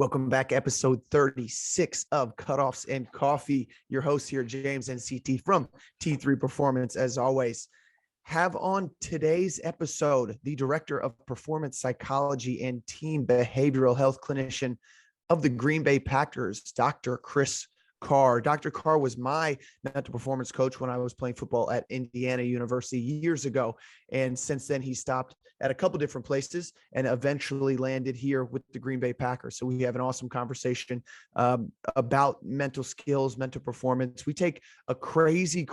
Welcome back, episode 36 of Cutoffs and Coffee. Your host here, James and CT from T3 Performance, as always. Have on today's episode the Director of Performance Psychology and Team Behavioral Health Clinician of the Green Bay Packers, Dr. Chris Carr. Dr. Carr was my mental performance coach when I was playing football at Indiana University years ago. And since then, he stopped at a couple different places and eventually landed here with the Green Bay Packers. So we have an awesome conversation about mental skills, mental performance. We take a crazy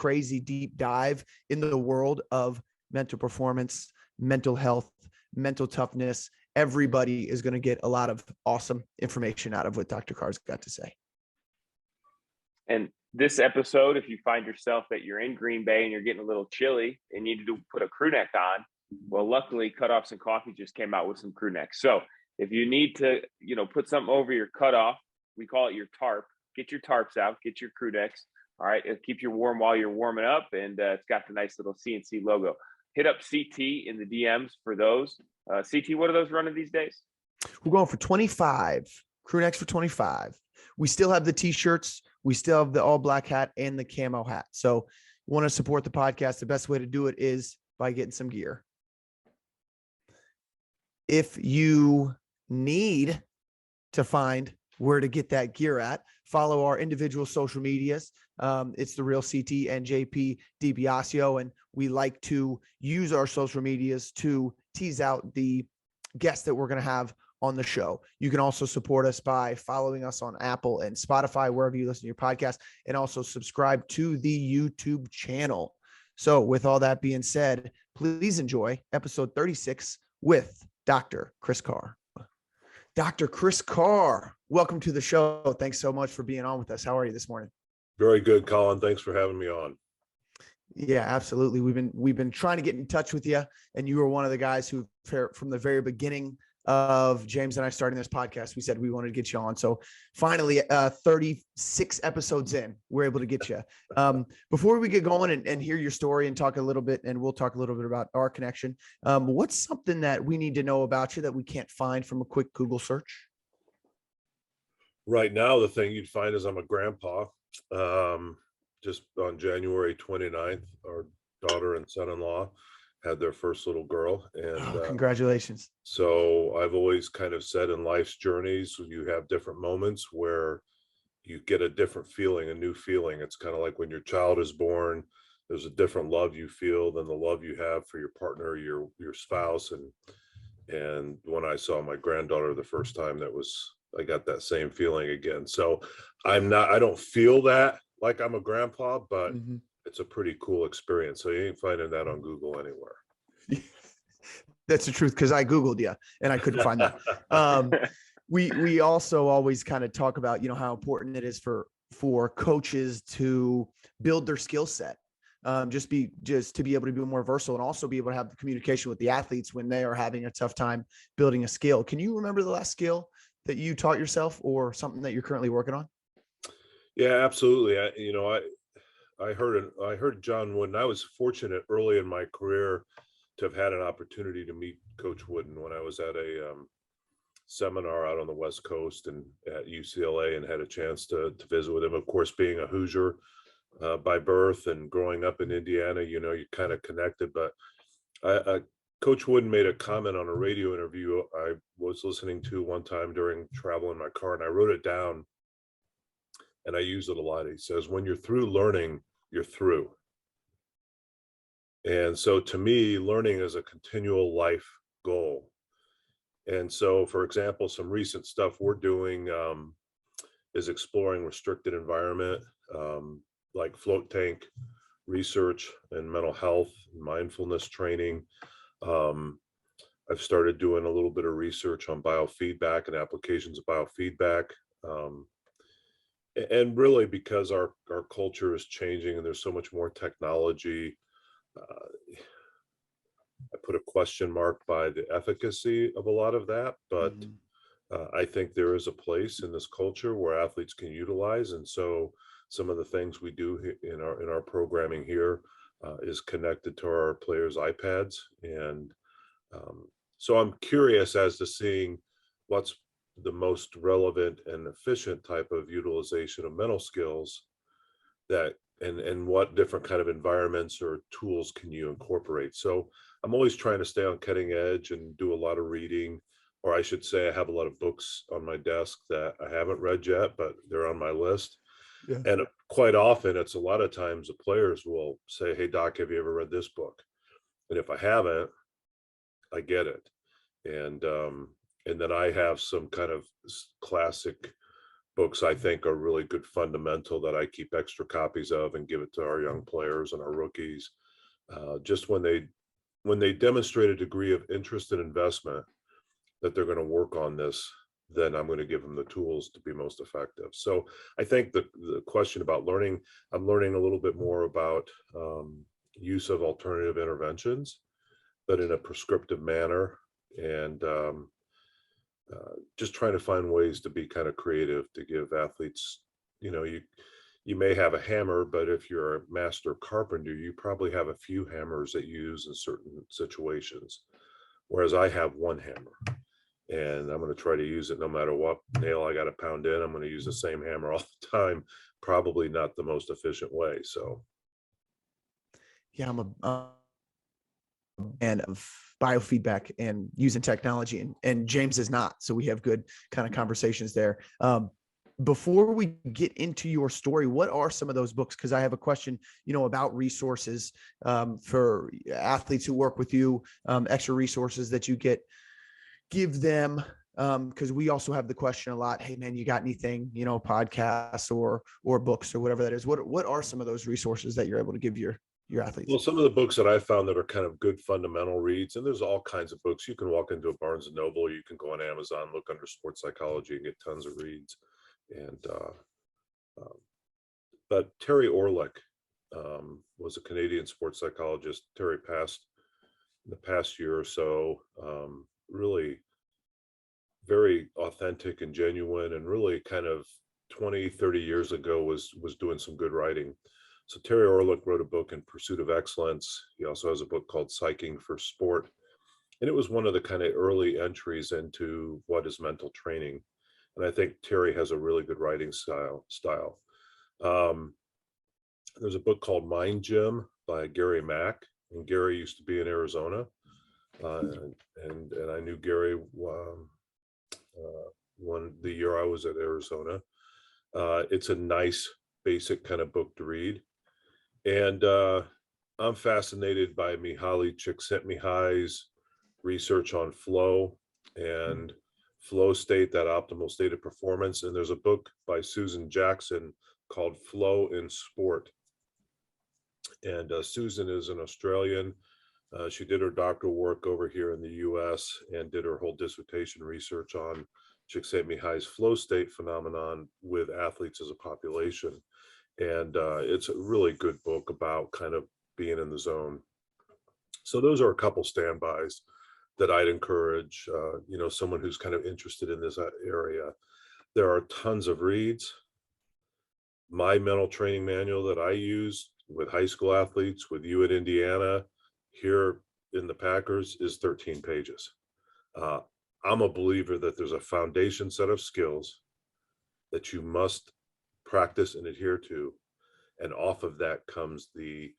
deep dive into the world of mental performance, mental health, mental toughness. Everybody is going to get a lot of awesome information out of what Dr. Carr's got to say. And this episode, if you find yourself that you're in Green Bay and you're getting a little chilly and need to put a crew neck on, well, luckily Cutoffs and Coffee just came out with some crew necks. So if you need to, put something over your cutoff, we call it your tarp. Get your tarps out, get your crew necks. All right, it'll keep you warm while you're warming up, and it's got the nice little CNC logo. Hit up CT in the DMs for those. CT, what are those running these days? We're going for 25 crew necks for 25. We still have the t-shirts. We still have the all black hat and the camo hat. So want to support the podcast. The best way to do it is by getting some gear. If you need to find where to get that gear at, follow our individual social medias. It's the real CT and JP DiBiasio. And we like to use our social medias to tease out the guests that we're going to have on the show. You can also support us by following us on Apple and Spotify, wherever you listen to your podcast, and also subscribe to the YouTube channel. So with all that being said, please enjoy episode 36 with Dr. Chris Carr. Dr. Chris Carr, welcome to the show. Thanks so much for being on with us. How are you this morning? Very good, Colin. Thanks for having me on. Yeah, absolutely. We've been trying to get in touch with you, and you were one of the guys who, from the very beginning of James and I starting this podcast, we said we wanted to get you on. So finally, 36 episodes in, we're able to get you. Before we get going and hear your story and talk a little bit, and we'll talk a little bit about our connection, what's something that we need to know about you that we can't find from a quick Google search? Right now, the thing you'd find is I'm a grandpa. Just on January 29th, our daughter and son-in-law had their first little girl. And congratulations. So I've always kind of said in life's journeys, you have different moments where you get a different feeling, a new feeling. It's kind of like when your child is born, there's a different love you feel than the love you have for your partner, your spouse. And when I saw my granddaughter the first time, I got that same feeling again. So I don't feel that like I'm a grandpa, but it's a pretty cool experience. So you ain't finding that on Google anywhere. That's the truth, because I Googled you and I couldn't find that. We also always kind of talk about, how important it is for coaches to build their skill set, just to be able to be more versatile and also be able to have the communication with the athletes when they are having a tough time building a skill. Can you remember the last skill that you taught yourself or something that you're currently working on? Yeah, absolutely. I heard John Wooden. I was fortunate early in my career to have had an opportunity to meet Coach Wooden when I was at a seminar out on the West Coast and at UCLA, and had a chance to visit with him. Of course, being a Hoosier by birth and growing up in Indiana, you kind of connected. But Coach Wooden made a comment on a radio interview I was listening to one time during travel in my car, and I wrote it down. And I use it a lot. He says, when you're through learning, you're through. And so to me, learning is a continual life goal. And so, for example, some recent stuff we're doing is exploring restricted environment, like float tank research and mental health, mindfulness training. I've started doing a little bit of research on biofeedback and applications of biofeedback. And really, because our culture is changing and there's so much more technology, I put a question mark by the efficacy of a lot of that. But I think there is a place in this culture where athletes can utilize. And so some of the things we do in our programming here is connected to our players' iPads. And so I'm curious as to seeing what's the most relevant and efficient type of utilization of mental skills that, and what different kind of environments or tools can you incorporate. So I'm always trying to stay on cutting edge and do a lot of reading, or I should say I have a lot of books on my desk that I haven't read yet, but they're on my list. Yeah. And quite often it's a lot of times the players will say, "Hey Doc, have you ever read this book?" And if I haven't, I get it. And then I have some kind of classic books I think are really good fundamental that I keep extra copies of and give it to our young players and our rookies. Just when they demonstrate a degree of interest and investment that they're going to work on this, then I'm going to give them the tools to be most effective. So I think the question about learning, I'm learning a little bit more about use of alternative interventions, but in a prescriptive manner, and just trying to find ways to be kind of creative to give athletes, you may have a hammer, but if you're a master carpenter, you probably have a few hammers that you use in certain situations. Whereas I have one hammer, and I'm going to try to use it no matter what nail I got to pound in. I'm going to use the same hammer all the time, probably not the most efficient way. So Yeah, I'm a and of biofeedback and using technology, and James is not. So we have good kind of conversations there. Before we get into your story, what are some of those books? Because I have a question, about resources for athletes who work with you, extra resources that you give them. Because we also have the question a lot, hey man, you got anything, podcasts or books or whatever that is. What are some of those resources that you're able to give your athletes? Well, some of the books that I found that are kind of good fundamental reads, and there's all kinds of books. You can walk into a Barnes and Noble, you can go on Amazon, look under sports psychology, and get tons of reads. And but Terry Orlick was a Canadian sports psychologist. Terry passed in the past year or so. Really very authentic and genuine, and really kind of 20-30 years ago was doing some good writing. So Terry Orlick wrote a book in Pursuit of Excellence. He also has a book called Psyching for Sport. And it was one of the kind of early entries into what is mental training. And I think Terry has a really good writing style. There's a book called Mind Gym by Gary Mack. And Gary used to be in Arizona. And I knew Gary the year I was at Arizona. It's a nice, basic kind of book to read. And I'm fascinated by Mihaly Csikszentmihalyi's research on flow and flow state, that optimal state of performance. And there's a book by Susan Jackson called Flow in Sport. And Susan is an Australian. She did her doctoral work over here in the US and did her whole dissertation research on Csikszentmihalyi's flow state phenomenon with athletes as a population. And it's a really good book about kind of being in the zone. So those are a couple standbys that I'd encourage, someone who's kind of interested in this area. There are tons of reads. My mental training manual that I use with high school athletes, with you at Indiana, here in the Packers, is 13 pages. I'm a believer that there's a foundation set of skills that you must practice and adhere to, and off of that comes the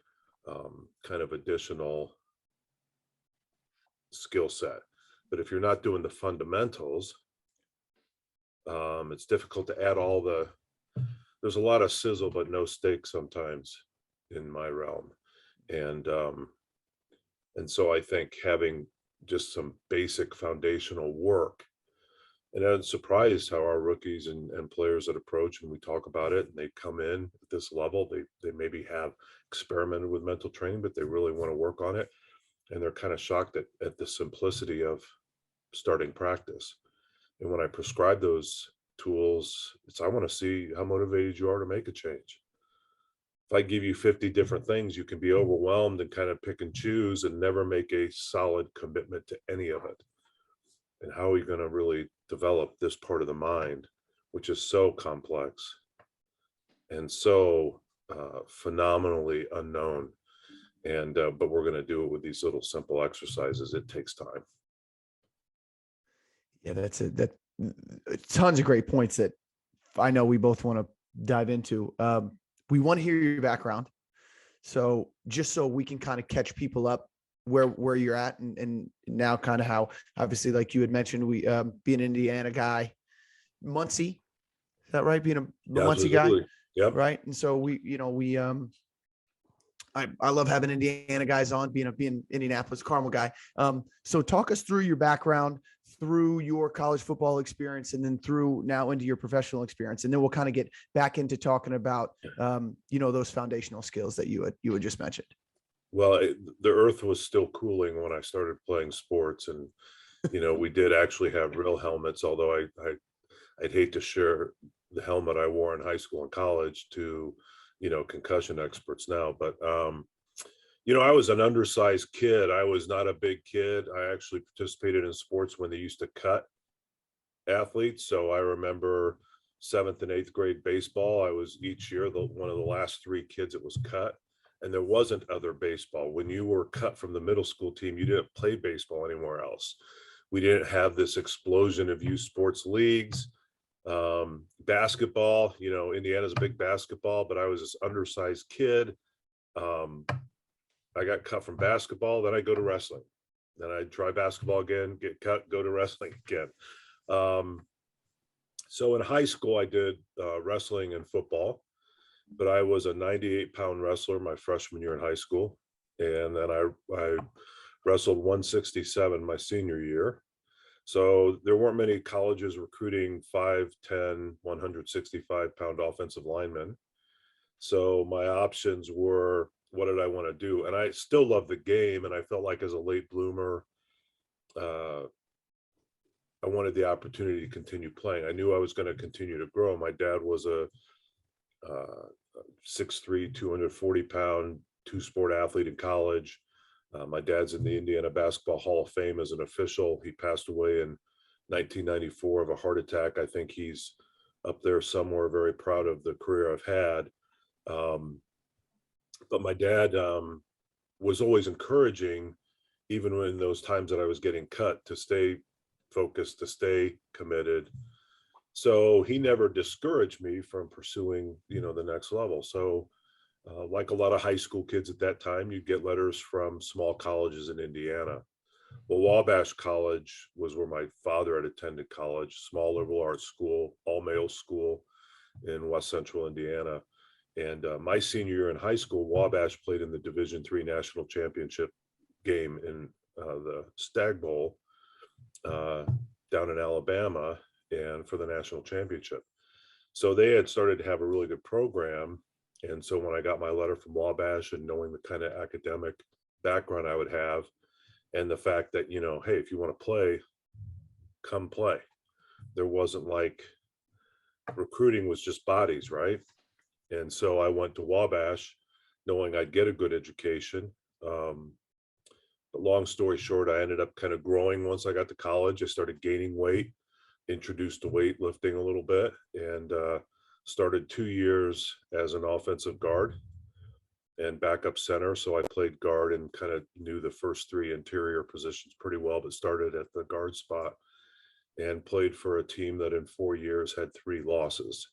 kind of additional skill set. But if you're not doing the fundamentals, it's difficult to add there's a lot of sizzle but no steak sometimes in my realm. And so I think having just some basic foundational work. And I'm surprised how our rookies and players that approach, and we talk about it, and they come in at this level, they maybe have experimented with mental training, but they really want to work on it. And they're kind of shocked at the simplicity of starting practice. And when I prescribe those tools, I want to see how motivated you are to make a change. If I give you 50 different things, you can be overwhelmed and kind of pick and choose and never make a solid commitment to any of it. And how are you going to really develop this part of the mind, which is so complex and so phenomenally unknown? And but we're going to do it with these little simple exercises. It takes time. Yeah, tons of great points that I know we both want to dive into. We want to hear your background. So just so we can kind of catch people up where you're at and now kind of how, obviously, like you had mentioned, we be an Indiana guy, Muncie, is that right? Being a Muncie guy. Yep. Right. And so I love having Indiana guys on, being Indianapolis Carmel guy. So talk us through your background, through your college football experience, and then through now into your professional experience. And then we'll kind of get back into talking about, those foundational skills that you had just mentioned. Well, the earth was still cooling when I started playing sports, and, we did actually have real helmets, although I'd hate to share the helmet I wore in high school and college to, concussion experts now. But, I was an undersized kid. I was not a big kid. I actually participated in sports when they used to cut athletes. So I remember 7th and 8th grade baseball. I was each year one of the last 3 kids that was cut. And there wasn't other baseball. When you were cut from the middle school team, you didn't play baseball anywhere else. We didn't have this explosion of youth sports leagues. Basketball, Indiana's a big basketball, but I was this undersized kid. I got cut from basketball, then I go to wrestling. Then I try basketball again, get cut, go to wrestling again. So in high school, I did wrestling and football, but I was a 98-pound wrestler my freshman year in high school. And then I wrestled 167 my senior year. So there weren't many colleges recruiting 5'10", 165-pound offensive linemen. So my options were, what did I want to do? And I still love the game. And I felt like as a late bloomer, I wanted the opportunity to continue playing. I knew I was going to continue to grow. My dad was a 6'3", 240-pound, 2-sport athlete in college. My dad's in the Indiana Basketball Hall of Fame as an official. He passed away in 1994 of a heart attack. I think he's up there somewhere, very proud of the career I've had. But my dad was always encouraging, even when those times that I was getting cut, to stay focused, to stay committed. So he never discouraged me from pursuing, the next level. So like a lot of high school kids at that time, you'd get letters from small colleges in Indiana. Well, Wabash College was where my father had attended college, small liberal arts school, all male school in West Central Indiana. And my senior year in high school, Wabash played in the Division III National Championship game in the Stag Bowl down in Alabama, and for the national championship. So they had started to have a really good program. And so when I got my letter from Wabash, and knowing the kind of academic background I would have, and the fact that, hey, if you want to play, come play. There wasn't like, recruiting was just bodies, right? And so I went to Wabash knowing I'd get a good education. But long story short, I ended up kind of growing once I got to college. I started gaining weight, introduced to weightlifting a little bit, and started 2 years as an offensive guard and backup center. So I played guard and kind of knew the first 3 interior positions pretty well, but started at the guard spot and played for a team that in 4 years had 3 losses.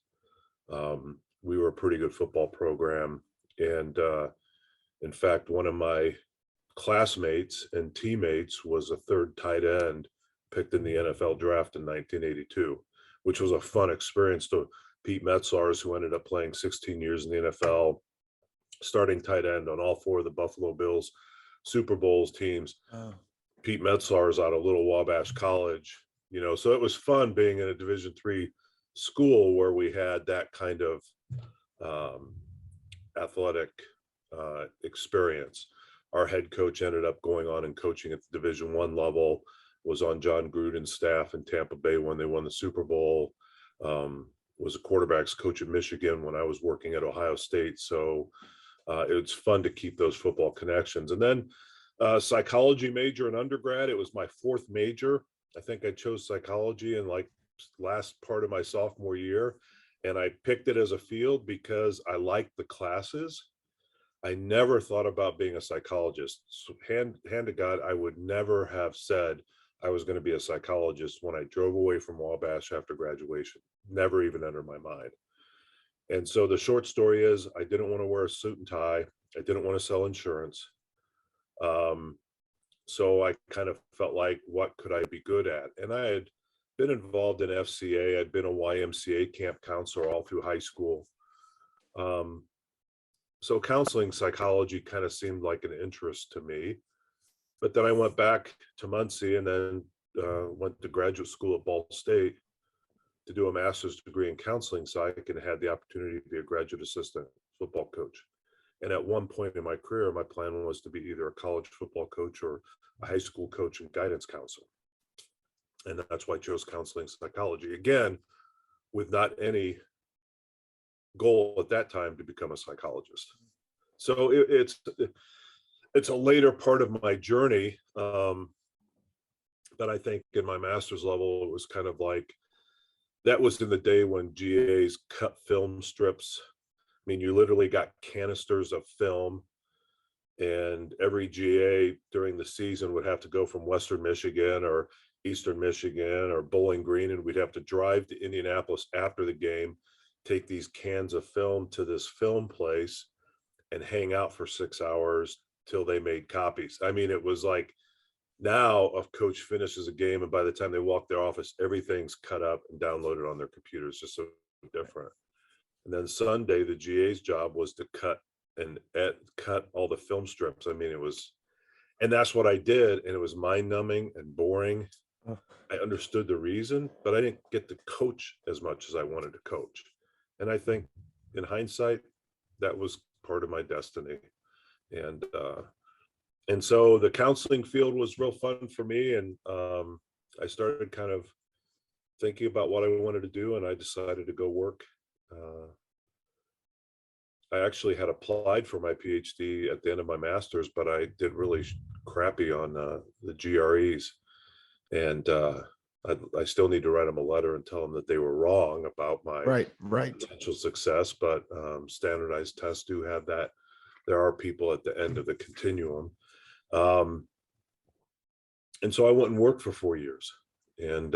We were a pretty good football program. And in fact, one of my classmates and teammates was a 3rd tight end picked in the NFL draft in 1982, which was a fun experience. To Pete Metzlars, who ended up playing 16 years in the NFL, starting tight end on all 4 of the Buffalo Bills Super Bowls teams. Oh. Pete Metzlars out of Little Wabash College, so it was fun being in a Division III school where we had that kind of athletic experience. Our head coach ended up going on and coaching at the Division I level, was on John Gruden's staff in Tampa Bay when they won the Super Bowl, was a quarterback's coach at Michigan when I was working at Ohio State. So it's fun to keep those football connections. And then psychology major in undergrad. It was my 4th major. I think I chose psychology in like last part of my sophomore year. And I picked it as a field because I liked the classes. I never thought about being a psychologist. So hand to God, I would never have said I was going to be a psychologist when I drove away from Wabash after graduation. Never even entered my mind. And so the short story is, I didn't want to wear a suit and tie. I didn't want to sell insurance. So I kind of felt like, what could I be good at? And I had been involved in FCA. I'd been a YMCA camp counselor all through high school. So counseling psychology kind of seemed like an interest to me. But then I went back to Muncie and then went to graduate school at Ball State to do a master's degree in counseling psych, and had the opportunity to be a graduate assistant football coach. And at one point in my career, my plan was to be either a college football coach or a high school coach and guidance counselor. And that's why I chose counseling psychology, again, with not any goal at that time to become a psychologist. So it's a later part of my journey. But I think in my master's level, it was kind of like, that was in the day when GAs cut film strips. I mean, you literally got canisters of film, and every GA during the season would have to go from Western Michigan or Eastern Michigan or Bowling Green, and we'd have to drive to Indianapolis after the game, take these cans of film to this film place and hang out for 6 hours till they made copies. I mean, it was like, now a coach finishes a game, and by the time they walk their office, everything's cut up and downloaded on their computers, just so different. And then Sunday, the GA's job was to cut all the film strips. I mean, it was, and that's what I did. And it was mind numbing and boring. I understood the reason, but I didn't get to coach as much as I wanted to coach. And I think in hindsight, that was part of my destiny. And so the counseling field was real fun for me. And I started kind of thinking about what I wanted to do, and I decided to go work. I actually had applied for my PhD at the end of my master's, but I did really crappy on the GREs. And I still need to write them a letter and tell them that they were wrong about my potential success. But standardized tests do have that. There are people at the end of the continuum. And so I went and worked for 4 years. And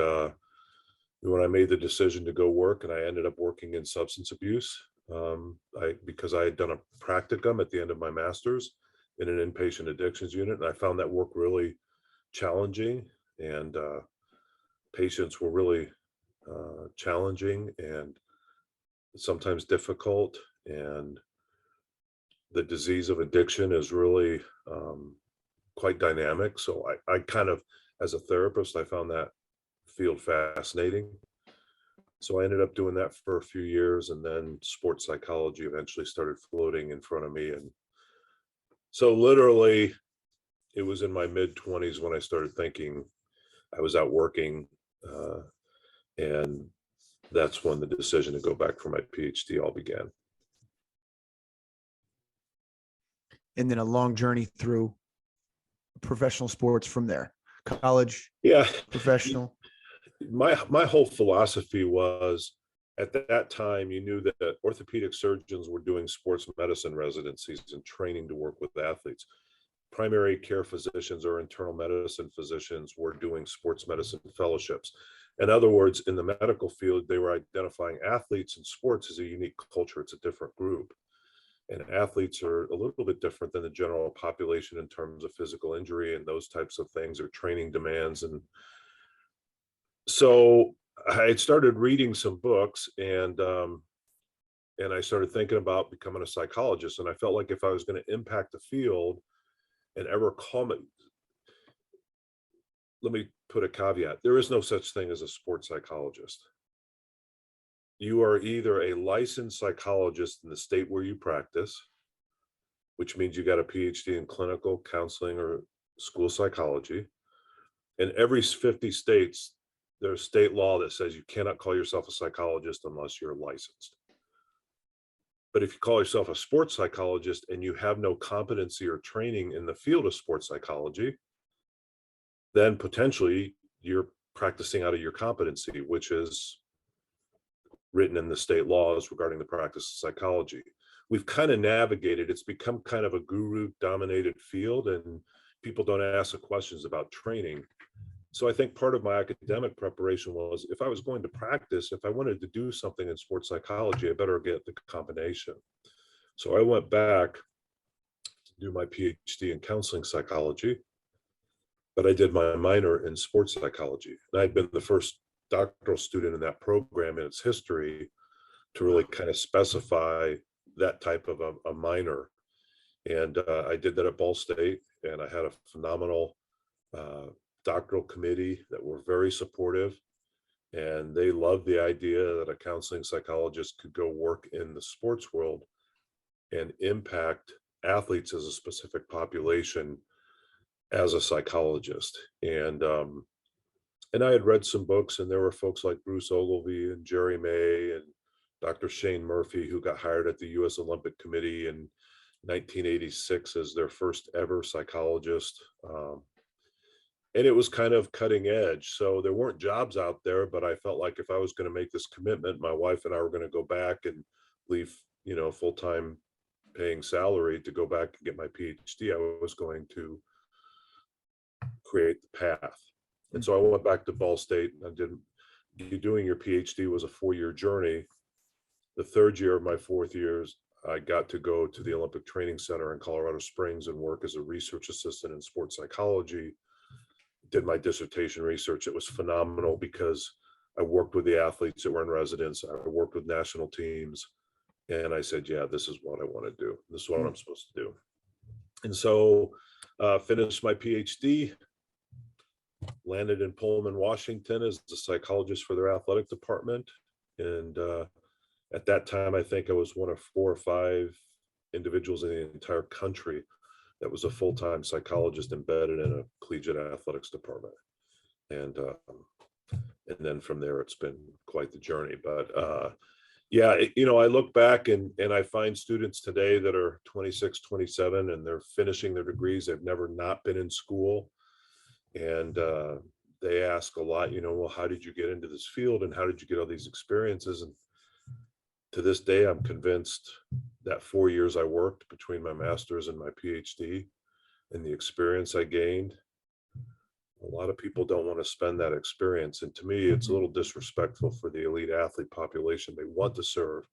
when I made the decision to go work, and I ended up working in substance abuse, because I had done a practicum at the end of my master's in an inpatient addictions unit. And I found that work really challenging, and patients were really challenging and sometimes difficult. And the disease of addiction is really quite dynamic. So I kind of, as a therapist, I found that field fascinating. So I ended up doing that for a few years, and then sports psychology eventually started floating in front of me. And so literally it was in my mid-20s when I started thinking. I was out working, and that's when the decision to go back for my PhD all began. And then a long journey through professional sports from there, college, professional. My whole philosophy was, at that time, you knew that orthopedic surgeons were doing sports medicine residencies and training to work with athletes. Primary care physicians or internal medicine physicians were doing sports medicine fellowships. In other words, in the medical field, they were identifying athletes in sports as a unique culture. It's a different group. And athletes are a little bit different than the general population in terms of physical injury and those types of things, or training demands. And so I had started reading some books, and I started thinking about becoming a psychologist. And I felt like if I was going to impact the field and ever call it, let me put a caveat: there is no such thing as a sports psychologist. You are either a licensed psychologist in the state where you practice, which means you got a PhD in clinical counseling or school psychology. In every 50 states, there's state law that says you cannot call yourself a psychologist unless you're licensed. But if you call yourself a sports psychologist and you have no competency or training in the field of sports psychology, then potentially you're practicing out of your competency, which is written in the state laws regarding the practice of psychology. We've kind of navigated, it's become kind of a guru dominated field, and people don't ask the questions about training. So I think part of my academic preparation was, if I was going to practice, if I wanted to do something in sports psychology, I better get the combination. So I went back to do my PhD in counseling psychology, but I did my minor in sports psychology. And I'd been the first doctoral student in that program in its history to really kind of specify that type of a minor. And I did that at Ball State, and I had a phenomenal doctoral committee that were very supportive, and they loved the idea that a counseling psychologist could go work in the sports world and impact athletes as a specific population as a psychologist. And I had read some books, and there were folks like Bruce Ogilvie and Jerry May and Dr. Shane Murphy, who got hired at the U.S. Olympic Committee in 1986 as their first ever psychologist. And it was kind of cutting edge. So there weren't jobs out there, but I felt like if I was going to make this commitment, my wife and I were going to go back and leave, full-time paying salary to go back and get my PhD. I was going to create the path. And so I went back to Ball State. Doing your PhD was a 4-year journey. The third year of my 4th years, I got to go to the Olympic Training Center in Colorado Springs and work as a research assistant in sports psychology. Did my dissertation research. It was phenomenal because I worked with the athletes that were in residence. I worked with national teams. And I said, yeah, this is what I want to do. This is what I'm supposed to do. And so finished my PhD, landed in Pullman, Washington as a psychologist for their athletic department. And at that time, I think I was one of 4 or 5 individuals in the entire country that was a full-time psychologist embedded in a collegiate athletics department. And then from there, it's been quite the journey. But I look back and I find students today that are 26, 27, and they're finishing their degrees. They've never not been in school. And they ask a lot, well, how did you get into this field? And how did you get all these experiences? And to this day, I'm convinced that 4 years I worked between my master's and my PhD and the experience I gained, a lot of people don't want to spend that experience. And to me, it's a little disrespectful for the elite athlete population they want to serve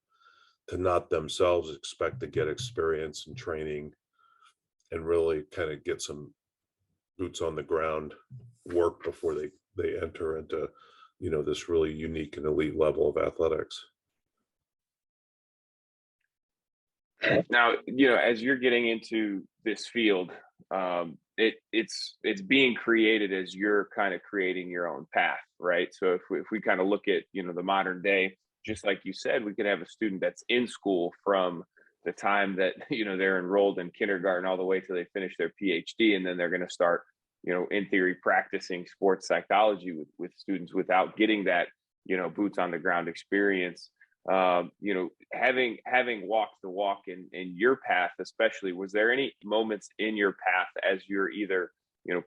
to not themselves expect to get experience and training and really kind of get some boots on the ground work before they enter into, this really unique and elite level of athletics. Now, as you're getting into this field, it's being created as you're kind of creating your own path, right? So if we kind of look at, the modern day, just like you said, we could have a student that's in school from the time that, they're enrolled in kindergarten all the way till they finish their PhD. And then they're going to start, in theory, practicing sports psychology with students without getting that, boots on the ground experience. Having walked the walk in your path, especially, was there any moments in your path as you're either,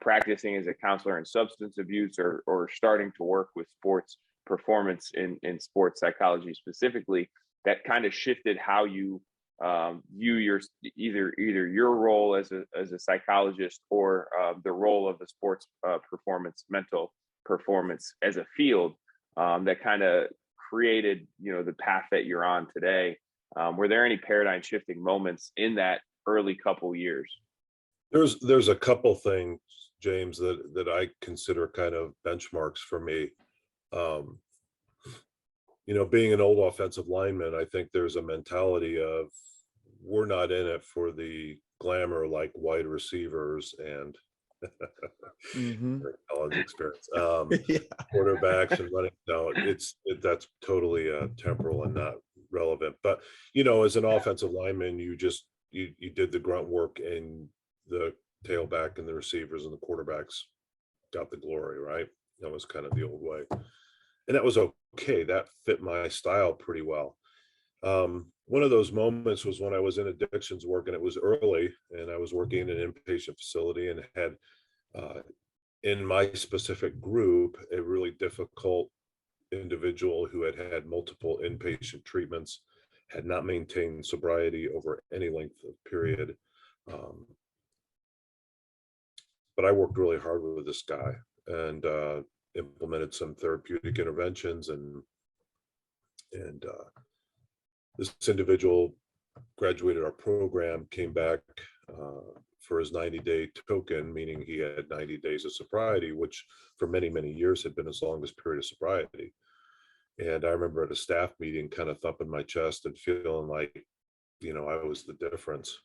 practicing as a counselor in substance abuse or starting to work with sports performance in sports psychology specifically, that kind of shifted how you view your either your role as a psychologist or the role of the sports performance, mental performance as a field, that kind of created, the path that you're on today? Were there any paradigm shifting moments in that early couple years? There's a couple things, James, that I consider kind of benchmarks for me. Being an old offensive lineman, I think there's a mentality of we're not in it for the glamour like wide receivers and college experience, quarterbacks and running. No, that's totally temporal and not relevant. But as an offensive lineman, you did the grunt work, and the tailback and the receivers and the quarterbacks got the glory, right? That was kind of the old way, and that was okay. That fit my style pretty well. One of those moments was when I was in addictions work, and it was early, and I was working in an inpatient facility and had in my specific group a really difficult individual who had had multiple inpatient treatments, had not maintained sobriety over any length of period. But I worked really hard with this guy, and implemented some therapeutic interventions, and this individual graduated our program, came back for his 90-day token, meaning he had 90 days of sobriety, which for many, many years had been his longest period of sobriety. And I remember at a staff meeting kind of thumping my chest and feeling like, I was the difference.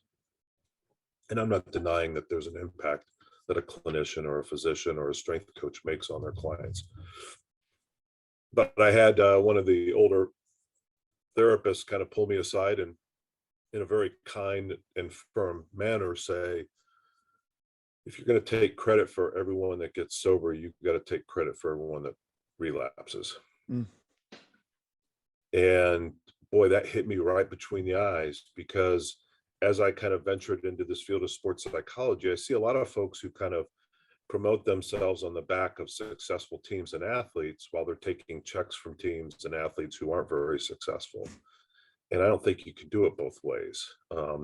And I'm not denying that there's an impact that a clinician or a physician or a strength coach makes on their clients. But I had one of the older therapists kind of pull me aside and in a very kind and firm manner say, if you're going to take credit for everyone that gets sober, you've got to take credit for everyone that relapses. Mm. And boy, that hit me right between the eyes, because as I kind of ventured into this field of sports psychology, I see a lot of folks who kind of promote themselves on the back of successful teams and athletes while they're taking checks from teams and athletes who aren't very successful. And I don't think you can do it both ways.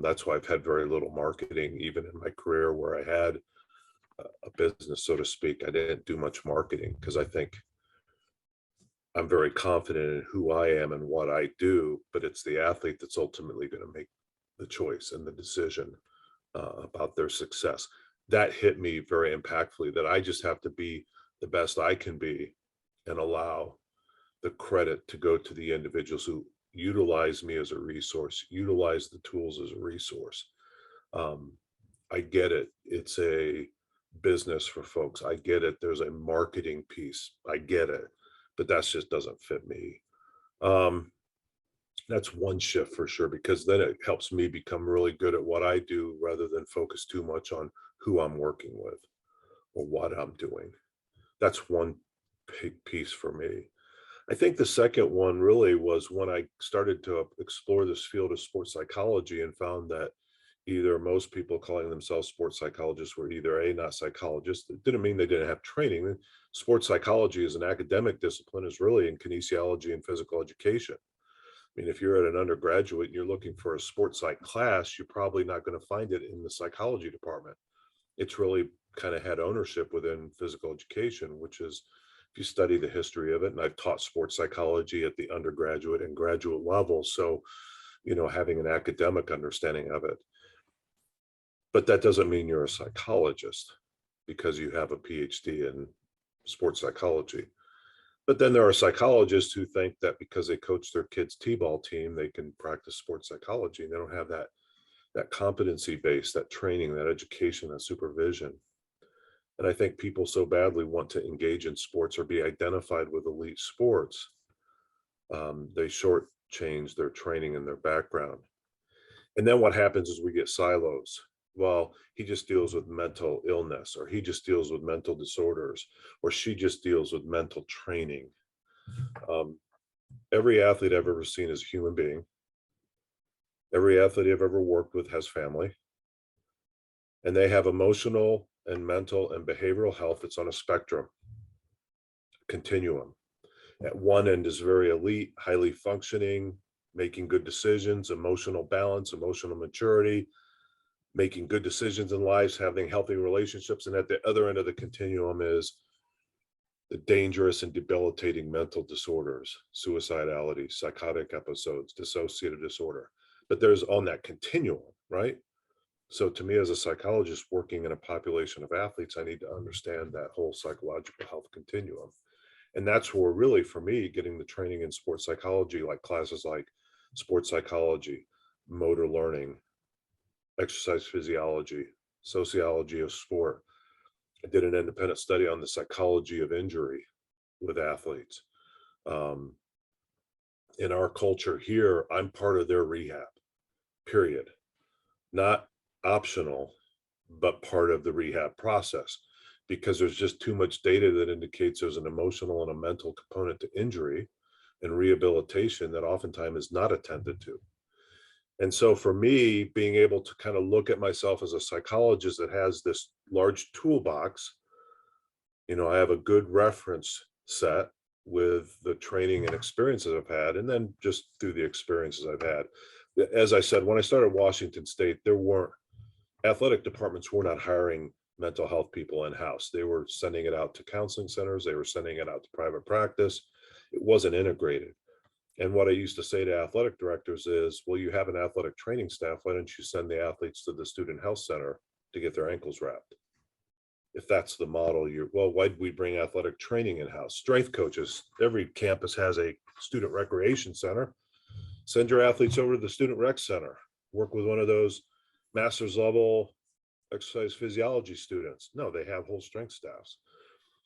That's why I've had very little marketing, even in my career where I had a business, so to speak. I didn't do much marketing because I think I'm very confident in who I am and what I do, but it's the athlete that's ultimately going to make the choice and the decision about their success. That hit me very impactfully, that I just have to be the best I can be and allow the credit to go to the individuals who utilize me as a resource, utilize the tools as a resource. I get it. It's a business for folks. I get it. There's a marketing piece. I get it. But that just doesn't fit me. That's one shift for sure, because then it helps me become really good at what I do rather than focus too much on who I'm working with or what I'm doing. That's one big piece for me. I think the second one really was when I started to explore this field of sports psychology and found that either most people calling themselves sports psychologists were either not psychologists. It didn't mean they didn't have training. Sports psychology as an academic discipline is really in kinesiology and physical education. I mean, if you're at an undergraduate and you're looking for a sports psych class, you're probably not going to find it in the psychology department. It's really kind of had ownership within physical education, which is, if you study the history of it, and I've taught sports psychology at the undergraduate and graduate level, so, having an academic understanding of it. But that doesn't mean you're a psychologist because you have a PhD in sports psychology. But then there are psychologists who think that because they coach their kids' t-ball team, they can practice sports psychology, and they don't have that competency base, that training, that education, that supervision. And I think people so badly want to engage in sports or be identified with elite sports. They shortchange their training and their background. And then what happens is we get silos. Well, he just deals with mental illness, or he just deals with mental disorders, or she just deals with mental training. Every athlete I've ever seen is a human being. Every athlete I've ever worked with has family. And they have emotional and mental and behavioral health that's on a spectrum, continuum. At one end is very elite, highly functioning, making good decisions, emotional balance, emotional maturity, making good decisions in life, having healthy relationships. And at the other end of the continuum is the dangerous and debilitating mental disorders, suicidality, psychotic episodes, dissociative disorder. But there's on that continuum, right? So to me, as a psychologist working in a population of athletes, I need to understand that whole psychological health continuum. And that's where really, for me, getting the training in sports psychology, like classes like sports psychology, motor learning, exercise physiology, sociology of sport. I did an independent study on the psychology of injury with athletes. In our culture here, I'm part of their rehab, period. Not optional, but part of the rehab process, because there's just too much data that indicates there's an emotional and a mental component to injury and rehabilitation that oftentimes is not attended to. And so for me, being able to kind of look at myself as a psychologist that has this large toolbox, I have a good reference set with the training and experiences I've had, and then just through the experiences I've had. As I said, when I started Washington State, there weren't, athletic departments were not hiring mental health people in-house. They were sending it out to counseling centers. They were sending it out to private practice. It wasn't integrated. And what I used to say to athletic directors is, well, you have an athletic training staff. Why don't you send the athletes to the student health center to get their ankles wrapped? If that's the model, why did we bring athletic training in-house? Strength coaches, every campus has a student recreation center. Send your athletes over to the student rec center. Work with one of those master's level exercise physiology students. No, they have whole strength staffs.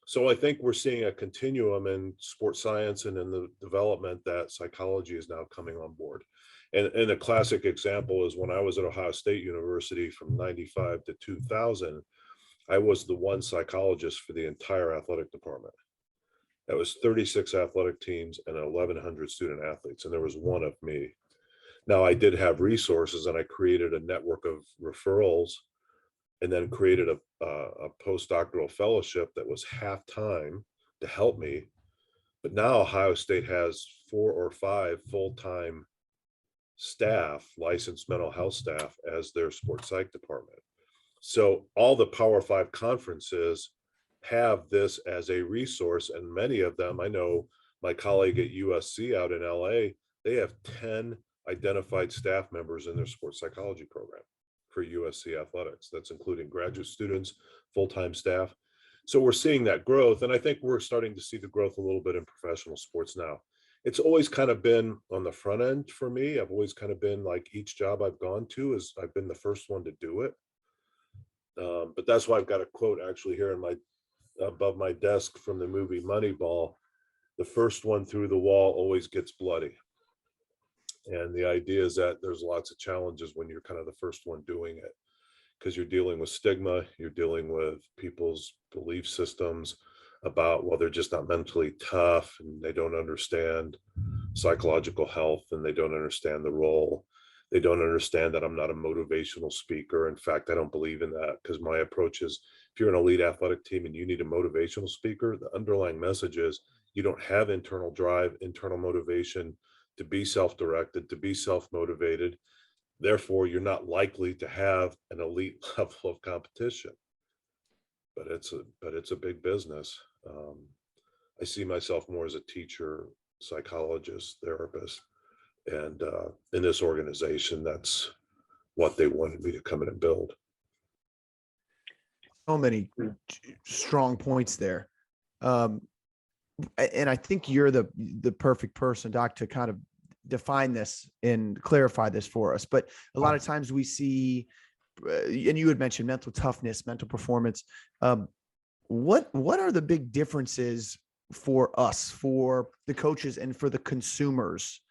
So I think we're seeing a continuum in sports science and in the development that psychology is now coming on board. And a classic example is when I was at Ohio State University from 95 to 2000, I was the one psychologist for the entire athletic department. That was 36 athletic teams and 1,100 student athletes, and there was one of me. Now, I did have resources, and I created a network of referrals and then created a postdoctoral fellowship that was half-time to help me. But now Ohio State has 4 or 5 full-time staff, licensed mental health staff, as their sports psych department. So all the Power 5 conferences have this as a resource, and many of them, I know my colleague at USC out in LA, they have 10 identified staff members in their sports psychology program for USC athletics. That's including graduate students, full-time staff. So we're seeing that growth, and I think we're starting to see the growth a little bit in professional sports now. It's always kind of been on the front end for me. I've always kind of been like, each job I've gone to is I've been the first one to do it. But that's why I've got a quote actually here in above my desk from the movie Moneyball: "The first one through the wall always gets bloody." And the idea is that there's lots of challenges when you're kind of the first one doing it, because you're dealing with stigma, you're dealing with people's belief systems about, well, they're just not mentally tough, and they don't understand psychological health, and they don't understand the role. They don't understand that I'm not a motivational speaker. In fact, I don't believe in that, because my approach is, if you're an elite athletic team and you need a motivational speaker, the underlying message is you don't have internal drive, internal motivation to be self-directed, to be self-motivated. Therefore, you're not likely to have an elite level of competition. But it's a big business. I see myself more as a teacher, psychologist, therapist, and in this organization, that's what they wanted me to come in and build. So many strong points there. And I think you're the perfect person, Doc, to kind of define this and clarify this for us. But a lot of times we see, and you had mentioned mental toughness, mental performance. What are the big differences for us, for the coaches and for the consumers,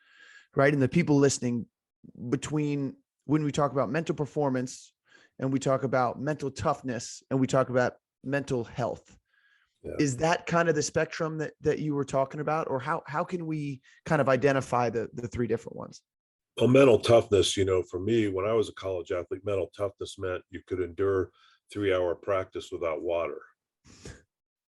right? And the people listening, between when we talk about mental performance and we talk about mental toughness and we talk about mental health? Yeah. Is that kind of the spectrum that you were talking about, or how can we kind of identify the 3 different ones? Well, mental toughness, for me, when I was a college athlete, mental toughness meant you could endure 3-hour practice without water.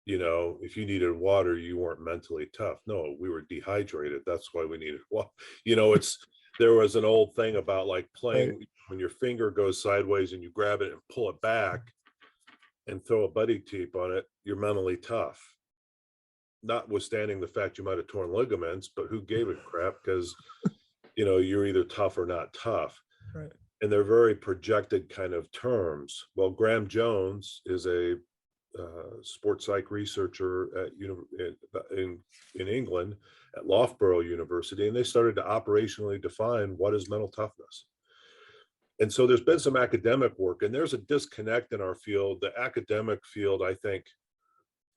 If you needed water, you weren't mentally tough. No, we were dehydrated. That's why we needed water. There was an old thing about like playing, right, when your finger goes sideways and you grab it and pull it back and throw a buddy tape on it, you're mentally tough. Notwithstanding the fact you might have torn ligaments, but who gave a crap? Because, you're either tough or not tough. Right. And they're very projected kind of terms. Well, Graham Jones is a sports psych researcher in England at Loughborough University, and they started to operationally define what is mental toughness. And so there's been some academic work, and there's a disconnect in our field. The academic field, I think,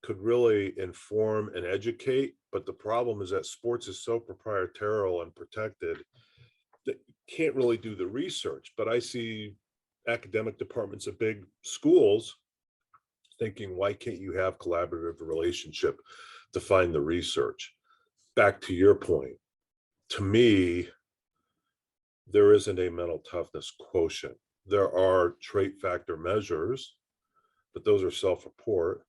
could really inform and educate, but the problem is that sports is so proprietarial and protected that you can't really do the research. But I see academic departments of big schools thinking, why can't you have collaborative relationship to find the research? Back to your point, to me, there isn't a mental toughness quotient. There are trait factor measures, but those are self-report.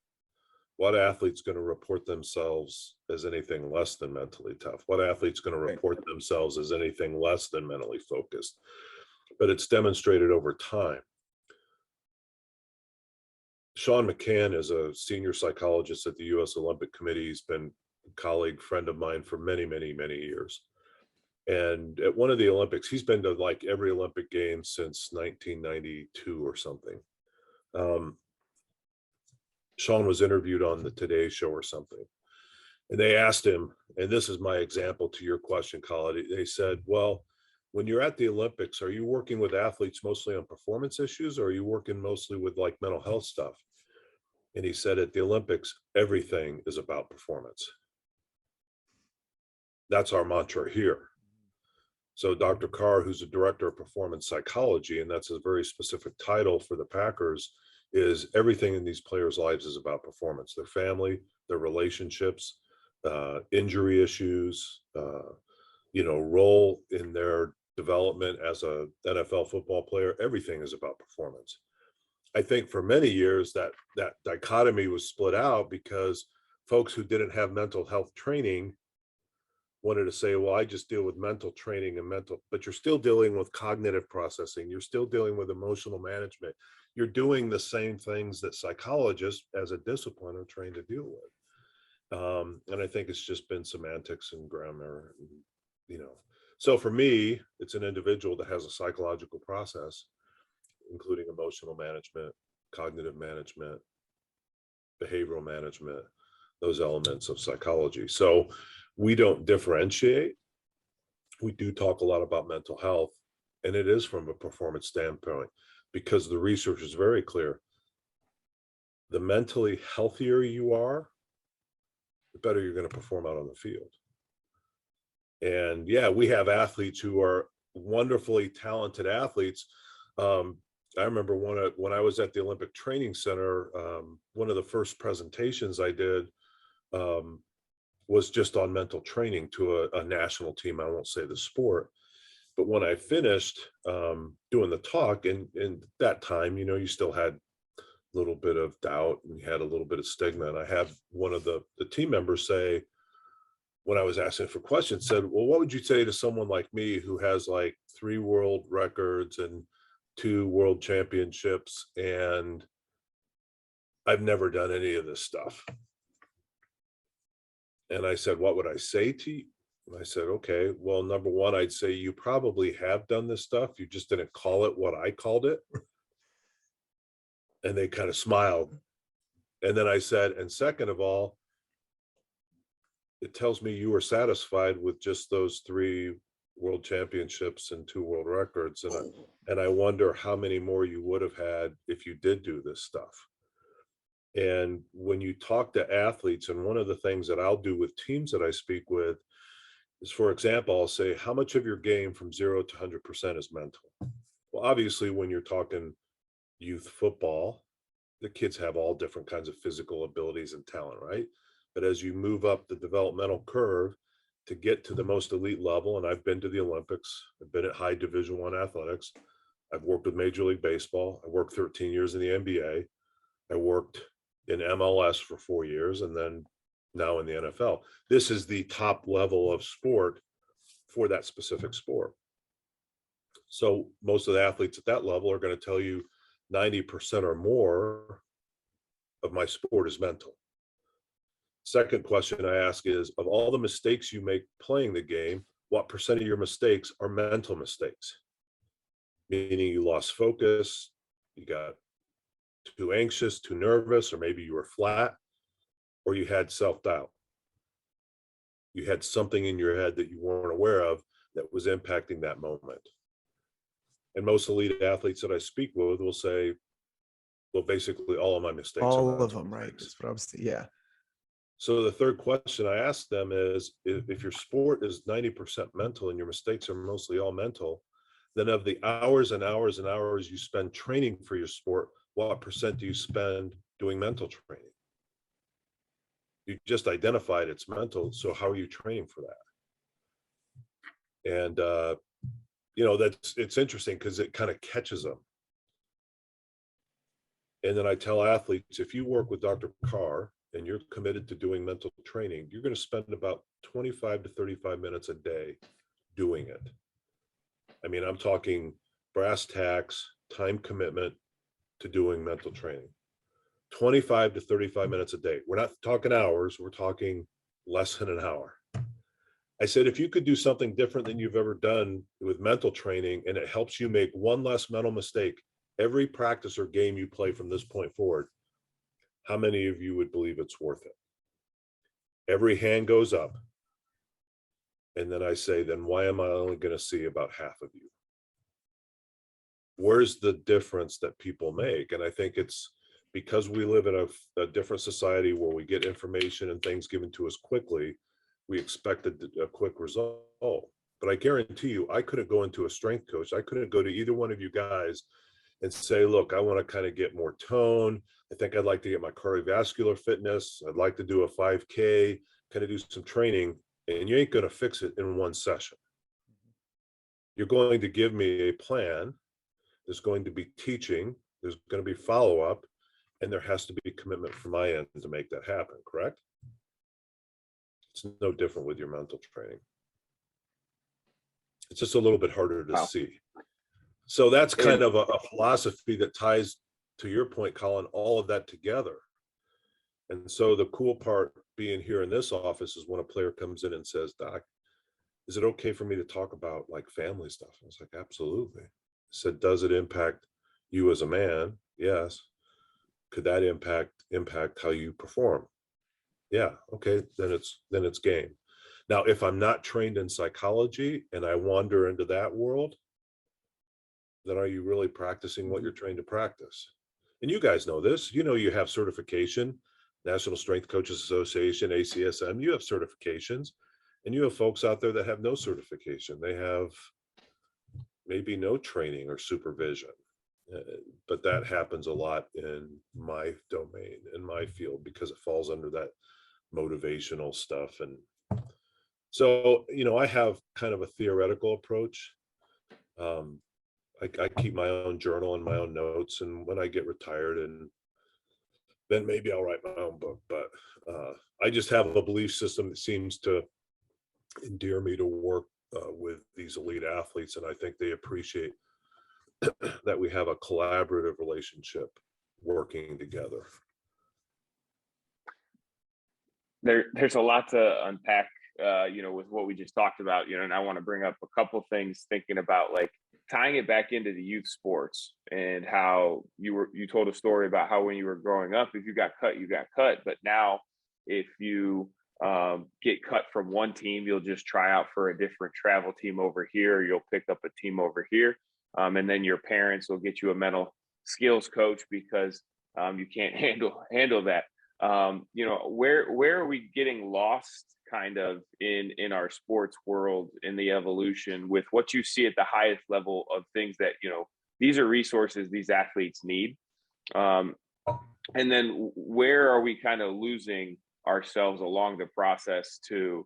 What athlete's going to report themselves as anything less than mentally tough? What athlete's going to report themselves as anything less than mentally focused? But it's demonstrated over time. Sean Mccann is a senior psychologist at the U.S. Olympic Committee. He's been a colleague, friend of mine for many, many, many years. And at one of the Olympics, he's been to like every Olympic game since 1992 or something. Sean was interviewed on the Today Show or something. And they asked him, and this is my example to your question, Colin. They said, well, when you're at the Olympics, are you working with athletes mostly on performance issues, or are you working mostly with like mental health stuff? And he said, at the Olympics, everything is about performance. That's our mantra here. So Dr. Carr, who's the director of performance psychology, and that's a very specific title for the Packers, is everything in these players' lives is about performance, their family, their relationships, injury issues, role in their development as a NFL football player. Everything is about performance. I think for many years that dichotomy was split out because folks who didn't have mental health training wanted to say, well, I just deal with mental training and but you're still dealing with cognitive processing. You're still dealing with emotional management. You're doing the same things that psychologists as a discipline are trained to deal with. And I think it's just been semantics and grammar, So for me, it's an individual that has a psychological process, including emotional management, cognitive management, behavioral management, those elements of psychology. So we don't differentiate. We do talk a lot about mental health, and it is from a performance standpoint, because the research is very clear. The mentally healthier you are, the better you're going to perform out on the field. And yeah, we have athletes who are wonderfully talented athletes. I remember when I was at the Olympic Training Center, one of the first presentations I did was just on mental training to a national team. I won't say the sport, but when I finished doing the talk, and that time, you still had a little bit of doubt and you had a little bit of stigma. And I had one of the team members say, when I was asking for questions, said, well, what would you say to someone like me who has like 3 world records and 2 world championships, and I've never done any of this stuff? And I said, what would I say to you? And I said, okay, well, number one, I'd say you probably have done this stuff. You just didn't call it what I called it. And they kind of smiled. And then I said, and second of all, it tells me you were satisfied with just those 3 world championships and 2 world records. And I wonder how many more you would have had if you did do this stuff. And when you talk to athletes, and one of the things that I'll do with teams that I speak with is, for example, I'll say, how much of your game from 0 to 100% is mental? Well, obviously, when you're talking youth football, the kids have all different kinds of physical abilities and talent, right? But as you move up the developmental curve to get to the most elite level, and I've been to the Olympics, I've been at high Division I athletics, I've worked with Major League Baseball, I worked 13 years in the NBA, I worked in MLS for 4 years, and then now in the NFL. This is the top level of sport for that specific sport. So most of the athletes at that level are going to tell you 90% or more of my sport is mental. Second question I ask is, of all the mistakes you make playing the game, what percent of your mistakes are mental mistakes? Meaning you lost focus, you got too anxious, too nervous, or maybe you were flat, or you had self-doubt. You had something in your head that you weren't aware of that was impacting that moment. And most elite athletes that I speak with will say, well, basically all of my mistakes all of them, right? That's what I was thinking. Yeah. So the third question I ask them is, if your sport is 90% mental and your mistakes are mostly all mental, then of the hours and hours and hours you spend training for your sport, what percent do you spend doing mental training? You just identified it's mental, so how are you training for that? And it's interesting because it kind of catches them. And then I tell athletes, if you work with Dr. Carr and you're committed to doing mental training, you're going to spend about 25 to 35 minutes a day doing it. I mean, I'm talking brass tacks, time commitment to doing mental training. 25 to 35 minutes a day. We're not talking hours, we're talking less than an hour. I said, if you could do something different than you've ever done with mental training, and it helps you make one less mental mistake every practice or game you play from this point forward, how many of you would believe it's worth it? Every hand goes up. And then I say, then why am I only going to see about half of you? Where's the difference that people make? And I think it's because we live in a different society where we get information and things given to us quickly, we expect a quick result. But I guarantee you, I couldn't go into a strength coach. I couldn't go to either one of you guys and say, look, I want to kind of get more tone. I think I'd like to get my cardiovascular fitness. I'd like to do a 5K, kind of do some training. And you ain't going to fix it in one session. You're going to give me a plan. There's going to be teaching. There's going to be follow-up. And there has to be commitment from my end to make that happen, correct? It's no different with your mental training. It's just a little bit harder to see. So that's kind of a philosophy that ties, to your point, Colin, all of that together. And so the cool part being here in this office is when a player comes in and says, Doc, is it okay for me to talk about like family stuff? I was like, absolutely. I said, does it impact you as a man? Yes. Could that impact how you perform? Yeah. Okay. Then it's game. Now, if I'm not trained in psychology and I wander into that world, then are you really practicing what you're trained to practice? And you guys know this, you have certification, National Strength Coaches Association, ACSM, you have certifications, and you have folks out there that have no certification. They have maybe no training or supervision, but that happens a lot in my domain, in my field, because it falls under that motivational stuff. And so, I have kind of a theoretical approach. I keep my own journal and my own notes, and when I get retired, and then maybe I'll write my own book. But I just have a belief system that seems to endear me to work with these elite athletes, and I think they appreciate that we have a collaborative relationship working together. There's a lot to unpack, with what we just talked about, and I want to bring up a couple things, thinking about like tying it back into the youth sports, and how you told a story about how when you were growing up, if you got cut, you got cut. But now if you get cut from one team, you'll just try out for a different travel team over here. You'll pick up a team over here. And then your parents will get you a mental skills coach because you can't handle that. Where are we getting lost kind of in our sports world, in the evolution with what you see at the highest level of things that, these are resources these athletes need. And then where are we kind of losing ourselves along the process to,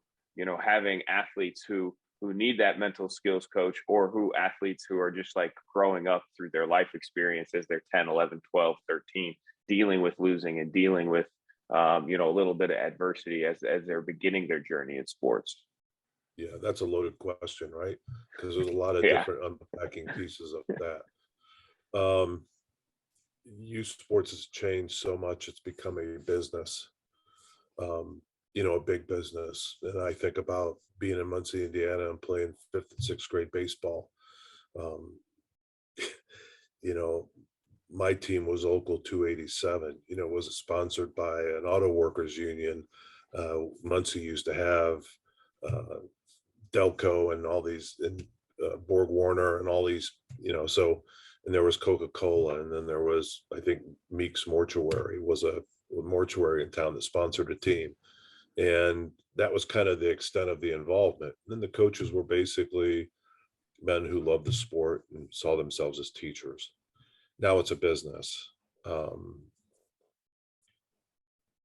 having athletes who need that mental skills coach, or athletes who are just like growing up through their life experience as they're 10, 11, 12, 13, dealing with losing and dealing with, a little bit of adversity as they're beginning their journey in sports. Yeah, that's a loaded question, right? Because there's a lot of different unpacking pieces of that. Youth sports has changed so much. It's become a business, a big business. And I think about being in Muncie, Indiana, and playing 5th and 6th grade baseball. My team was Local 287, was sponsored by an auto workers union. Muncie used to have Delco and all these, and Borg Warner and all these, and there was Coca-Cola, and then there was, I think, Meek's Mortuary was a mortuary in town that sponsored a team. And that was kind of the extent of the involvement. And then the coaches were basically men who loved the sport and saw themselves as teachers. Now it's a business.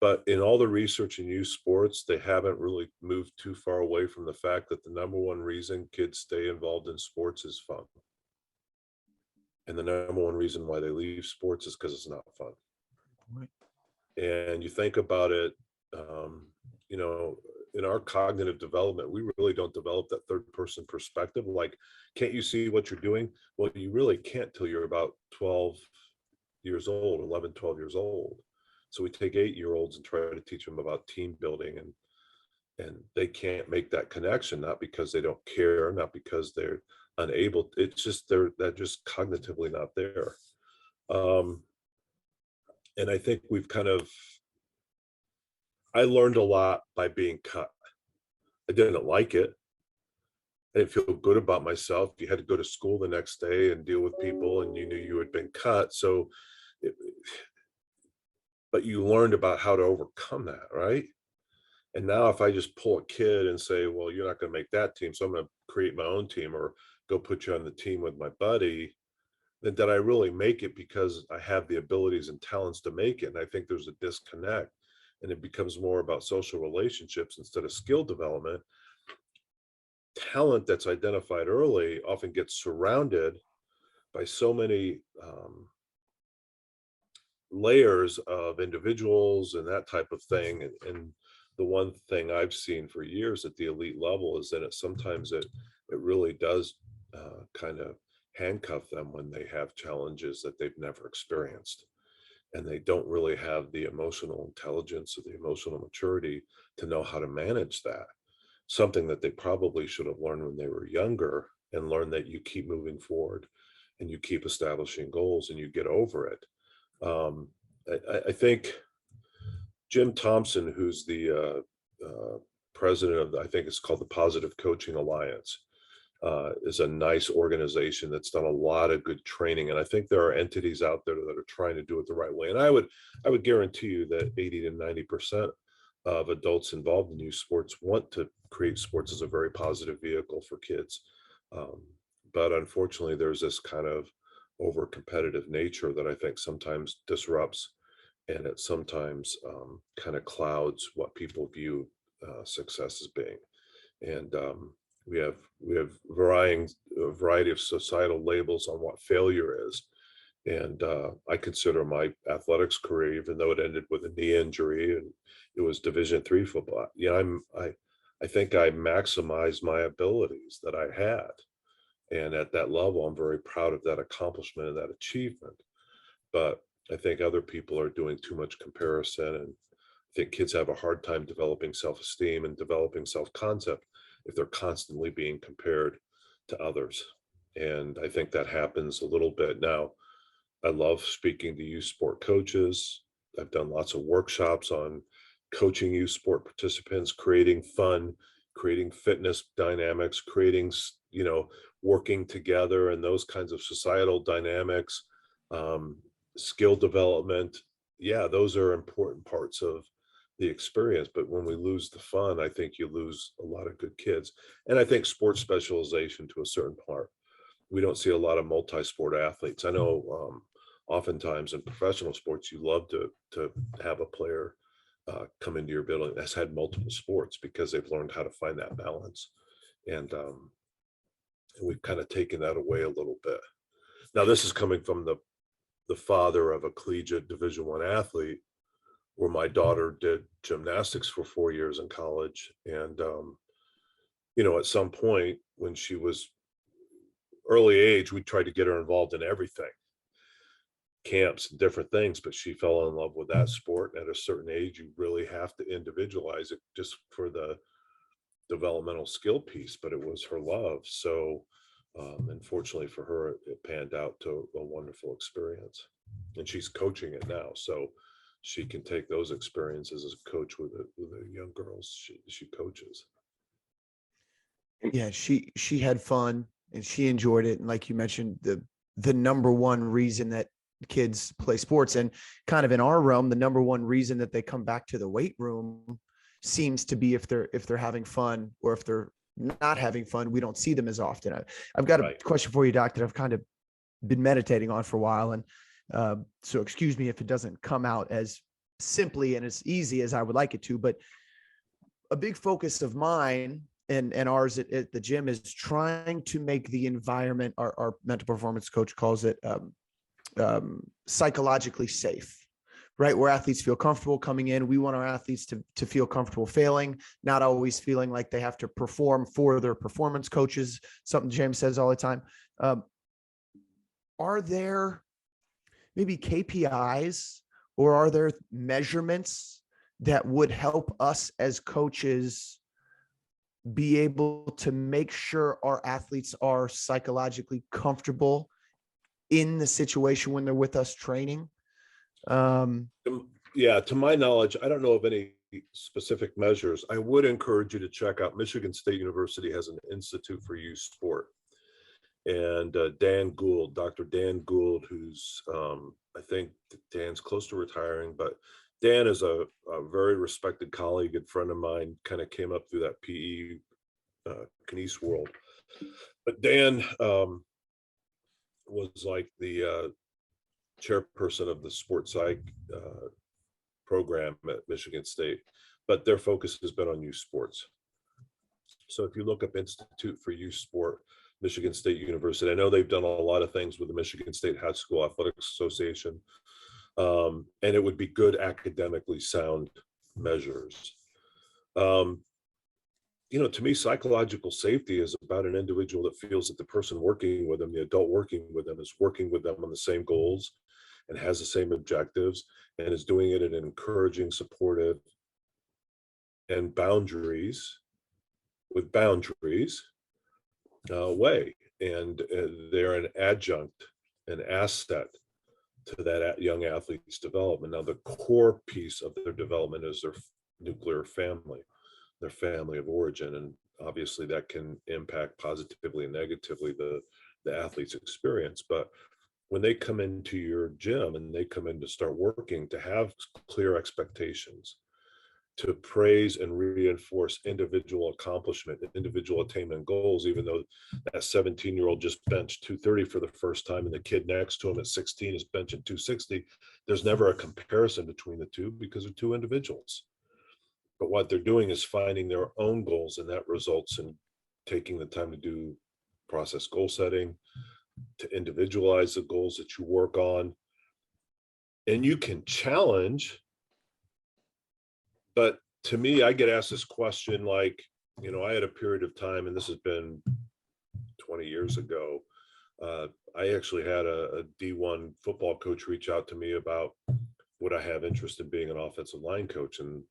But in all the research in youth sports, they haven't really moved too far away from the fact that the number one reason kids stay involved in sports is fun. And the number one reason why they leave sports is because it's not fun. Right. And you think about it, in our cognitive development, we really don't develop that third person perspective. Like, can't you see what you're doing? Well, you really can't till you're about 12 years old, 11, 12 years old. So we take 8-year-olds and try to teach them about team building, and they can't make that connection, not because they don't care, not because they're unable. It's just they're just cognitively not there. And I think I learned a lot by being cut. I didn't like it. I didn't feel good about myself. You had to go to school the next day and deal with people, and you knew you had been cut. So, but you learned about how to overcome that, right? And now if I just pull a kid and say, well, you're not going to make that team, so I'm going to create my own team or go put you on the team with my buddy, then did I really make it because I have the abilities and talents to make it? And I think there's a disconnect, and it becomes more about social relationships instead of skill development. Talent that's identified early often gets surrounded by so many layers of individuals and that type of thing. And the one thing I've seen for years at the elite level is that sometimes it really does kind of handcuff them when they have challenges that they've never experienced. And they don't really have the emotional intelligence or the emotional maturity to know how to manage that. Something that they probably should have learned when they were younger, and learn that you keep moving forward and you keep establishing goals and you get over it. I think Jim Thompson, who's the president of, I think it's called the Positive Coaching Alliance, is a nice organization that's done a lot of good training. And I think there are entities out there that are trying to do it the right way. And I would guarantee you that 80 to 90% of adults involved in youth sports want to create sports as a very positive vehicle for kids. But unfortunately, there's this kind of over competitive nature that I think sometimes disrupts, and it sometimes kind of clouds what people view success as being. And we have a variety of societal labels on what failure is. And I consider my athletics career, even though it ended with a knee injury and it was Division III football, I think I maximized my abilities that I had. And at that level, I'm very proud of that accomplishment and that achievement. But I think other people are doing too much comparison, and I think kids have a hard time developing self-esteem and developing self-concept if they're constantly being compared to others. And I think that happens a little bit now. I love speaking to youth sport coaches. I've done lots of workshops on coaching youth sport participants, creating fun, creating fitness dynamics, creating, working together and those kinds of societal dynamics, skill development. Yeah, those are important parts of the experience. But when we lose the fun, I think you lose a lot of good kids. And I think sports specialization to a certain part. We don't see a lot of multi-sport athletes. I know oftentimes in professional sports, you love to have a player come into your building that's had multiple sports because they've learned how to find that balance. And we've kind of taken that away a little bit. Now, this is coming from the father of a collegiate Division I athlete, where my daughter did gymnastics for 4 years in college. And, at some point when she was early age, we tried to get her involved in everything, camps and different things, but she fell in love with that sport. At a certain age, you really have to individualize it just for the developmental skill piece, but it was her love. So unfortunately for her, it panned out to a wonderful experience, and she's coaching it now, so she can take those experiences as a coach with the young girls she coaches. Yeah, she had fun and she enjoyed it. And like you mentioned, the number one reason that kids play sports, and kind of in our realm, the number one reason that they come back to the weight room seems to be if they're having fun, or if they're not having fun, we don't see them as often. I've got a question for you, Doc, that I've kind of been meditating on for a while. And so excuse me if it doesn't come out as simply and as easy as I would like it to, but a big focus of mine and ours at the gym is trying to make the environment, our mental performance coach calls it psychologically safe, right? Where athletes feel comfortable coming in. We want our athletes to feel comfortable failing, not always feeling like they have to perform for their performance coaches, something James says all the time. Are there maybe KPIs or are there measurements that would help us as coaches be able to make sure our athletes are psychologically comfortable in the situation when they're with us training? Yeah, to my knowledge, I don't know of any specific measures. I would encourage you to check out Michigan State University has an Institute for Youth Sport. And Dr. Dan Gould, who's, I think Dan's close to retiring, but Dan is a very respected colleague and friend of mine, kind of came up through that PE Kines world. But Dan was like the chairperson of the sports psych program at Michigan State, but their focus has been on youth sports. So if you look up Institute for Youth Sport, Michigan State University, I know they've done a lot of things with the Michigan State High School Athletics Association, and it would be good academically sound measures. You know, to me, psychological safety is about an individual that feels that the person working with them, the adult working with them, is working with them on the same goals and has the same objectives and is doing it in an encouraging, supportive, and boundaries way. And they're an adjunct, an asset to that young athlete's development. Now, the core piece of their development is their nuclear family, their family of origin. And obviously that can impact positively and negatively the athlete's experience. But when they come into your gym and they come in to start working, to have clear expectations, to praise and reinforce individual accomplishment, individual attainment goals, even though that 17-year-old just benched 230 for the first time and the kid next to him at 16 is benching 260, there's never a comparison between the two because they're two individuals. But what they're doing is finding their own goals, and that results in taking the time to do process goal setting, to individualize the goals that you work on. And you can challenge. But to me, I get asked this question, like, you know, I had a period of time, and this has been 20 years ago. I actually had a D1 football coach reach out to me about would I have interest in being an offensive line coach. And,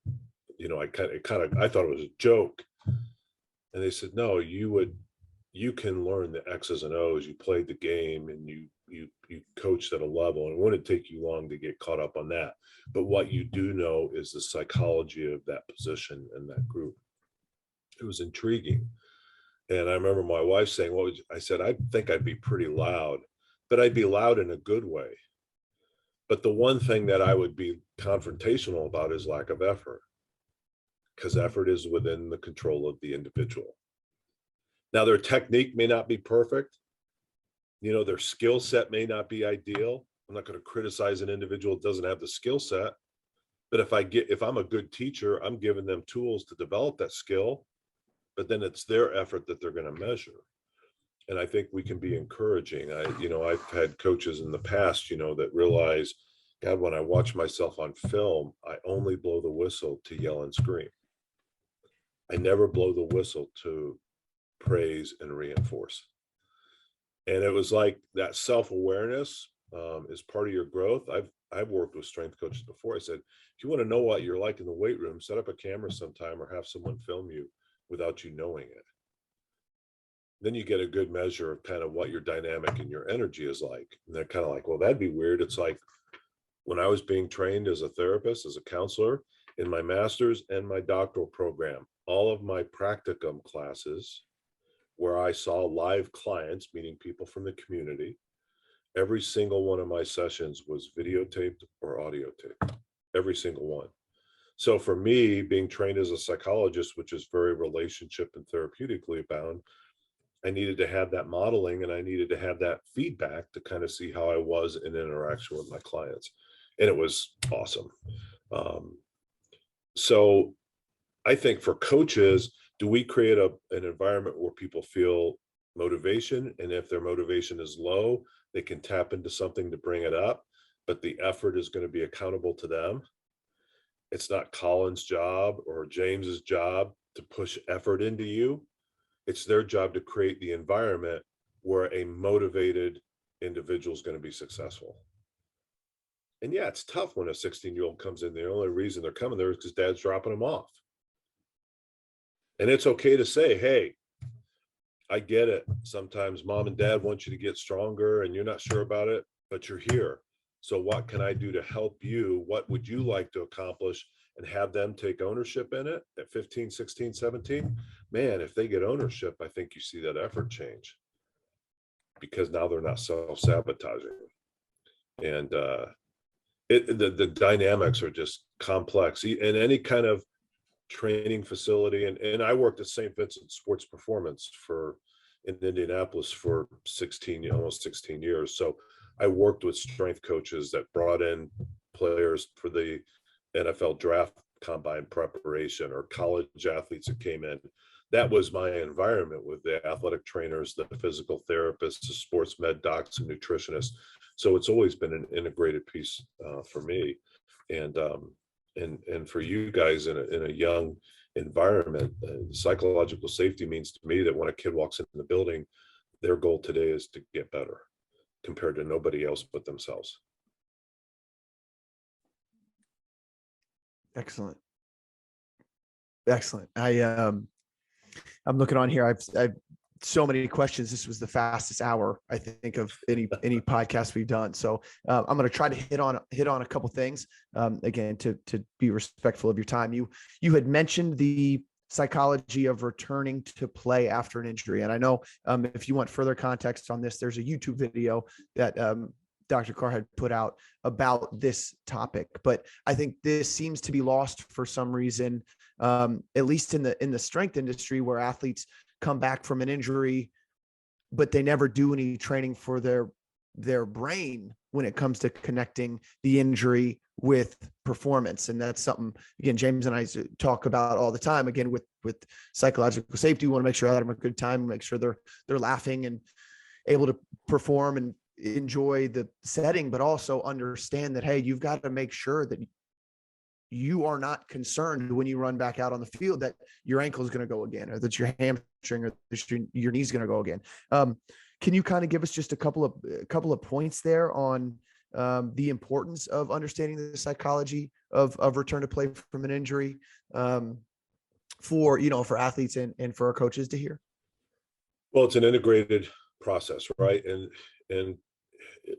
you know, I thought it was a joke. And they said, no, you can learn the X's and O's. You played the game and you coached at a level, and it wouldn't take you long to get caught up on that. But what you do know is the psychology of that position and that group. It was intriguing. And I remember my wife saying, well, I said, I think I'd be pretty loud, but I'd be loud in a good way. But the one thing that I would be confrontational about is lack of effort, because effort is within the control of the individual. Now, their technique may not be perfect. You know, their skill set may not be ideal. I'm not going to criticize an individual that doesn't have the skill set. But if I'm a good teacher, I'm giving them tools to develop that skill, but then it's their effort that they're going to measure. And I think we can be encouraging. I've had coaches in the past, you know, that realize, God, when I watch myself on film, I only blow the whistle to yell and scream. I never blow the whistle to praise and reinforce. And it was like that self-awareness is part of your growth. I've worked with strength coaches before. I said, if you want to know what you're like in the weight room, set up a camera sometime or have someone film you without you knowing it. Then you get a good measure of kind of what your dynamic and your energy is like. And they're kind of like, well, that'd be weird. It's like when I was being trained as a therapist, as a counselor, in my master's and my doctoral program, all of my practicum classes where I saw live clients, meaning people from the community, every single one of my sessions was videotaped or audio taped, every single one. So for me, being trained as a psychologist, which is very relationship and therapeutically bound, I needed to have that modeling and I needed to have that feedback to kind of see how I was in interaction with my clients. And it was awesome. So I think for coaches, do we create an environment where people feel motivation? And if their motivation is low, they can tap into something to bring it up, but the effort is going to be accountable to them. It's not Colin's job or James's job to push effort into you. It's their job to create the environment where a motivated individual is going to be successful. And yeah, it's tough when a 16-year-old comes in. The only reason they're coming there is because dad's dropping them off. And it's okay to say, hey, I get it. Sometimes mom and dad want you to get stronger and you're not sure about it, but you're here. So what can I do to help you? What would you like to accomplish? And have them take ownership in it at 15, 16, 17. Man, if they get ownership, I think you see that effort change, because now they're not self-sabotaging. And the dynamics are just complex in any kind of training facility. And I worked at St. Vincent Sports Performance in Indianapolis for almost 16 years. So I worked with strength coaches that brought in players for the NFL draft combine preparation, or college athletes that came in. That was my environment, with the athletic trainers, the physical therapists, the sports med docs, and nutritionists. So it's always been an integrated piece for me. And for you guys in a young environment, psychological safety means to me that when a kid walks in the building, their goal today is to get better compared to nobody else but themselves. Excellent. I'm looking on here. I've so many questions. This was the fastest hour, I think, of any podcast we've done. So I'm going to try to hit on a couple things, again, to be respectful of your time. You had mentioned the psychology of returning to play after an injury. And I know if you want further context on this, there's a YouTube video that Dr. Carr had put out about this topic, but I think this seems to be lost for some reason, at least in the strength industry, where athletes come back from an injury, but they never do any training for their brain when it comes to connecting the injury with performance. And that's something, again, James and I talk about all the time. Again, with psychological safety, we want to make sure they're having a good time, make sure they're laughing and able to perform and enjoy the setting, but also understand that, hey, you've got to make sure that you are not concerned when you run back out on the field that your ankle is going to go again, or that your hamstring or your knee is going to go again. Can you kind of give us just a couple of points there on the importance of understanding the psychology of return to play from an injury, for athletes and for our coaches to hear? Well, it's an integrated process, right? And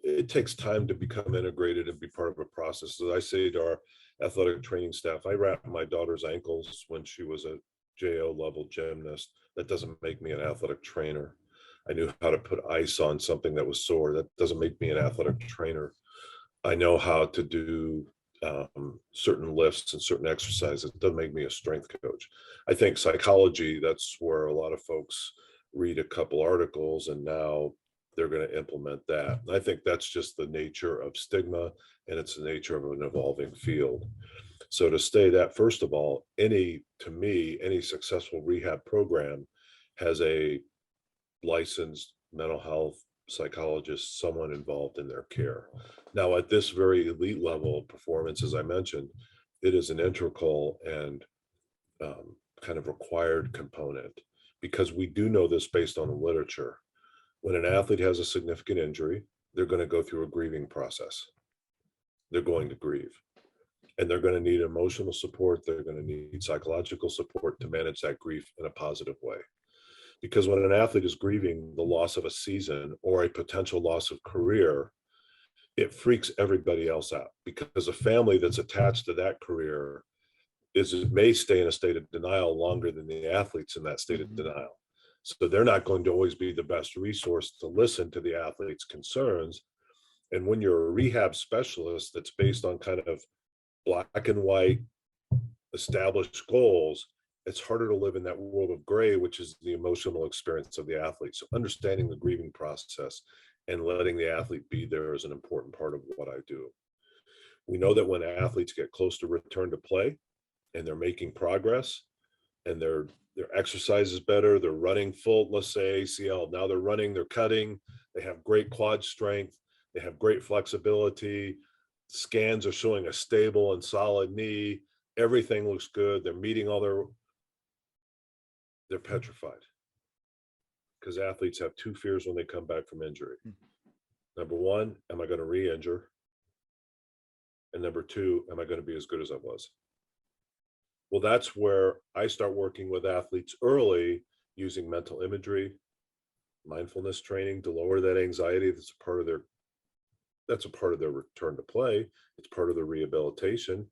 it takes time to become integrated and be part of a process. As I say to our athletic training staff, I wrapped my daughter's ankles when she was a JO level gymnast. That doesn't make me an athletic trainer. I knew how to put ice on something that was sore. That doesn't make me an athletic trainer. I know how to do certain lifts and certain exercises. It doesn't make me a strength coach. I think psychology, that's where a lot of folks read a couple articles and now they're going to implement that. And I think that's just the nature of stigma, and it's the nature of an evolving field. So to say that, first of all, any successful rehab program has a licensed mental health psychologist, someone involved in their care. Now, at this very elite level of performance, as I mentioned, it is an integral and kind of required component, because we do know this based on the literature. When an athlete has a significant injury, they're going to go through a grieving process. They're going to grieve, and they're going to need emotional support. They're going to need psychological support to manage that grief in a positive way. Because when an athlete is grieving the loss of a season or a potential loss of career, it freaks everybody else out, because a family that's attached to that career may stay in a state of denial longer than the athletes in that state of denial. So they're not going to always be the best resource to listen to the athlete's concerns. And when you're a rehab specialist that's based on kind of black and white established goals, it's harder to live in that world of gray, which is the emotional experience of the athlete. So understanding the grieving process and letting the athlete be there is an important part of what I do. We know that when athletes get close to return to play and they're making progress and their exercise is better, they're running full, let's say ACL, now they're running, they're cutting, they have great quad strength, they have great flexibility, scans are showing a stable and solid knee, everything looks good, they're meeting all they're petrified. Because athletes have two fears when they come back from injury. Number one, am I going to re-injure? And number two, am I going to be as good as I was? Well, that's where I start working with athletes early using mental imagery, mindfulness training to lower that anxiety. That's a part of their return to play. It's part of the rehabilitation.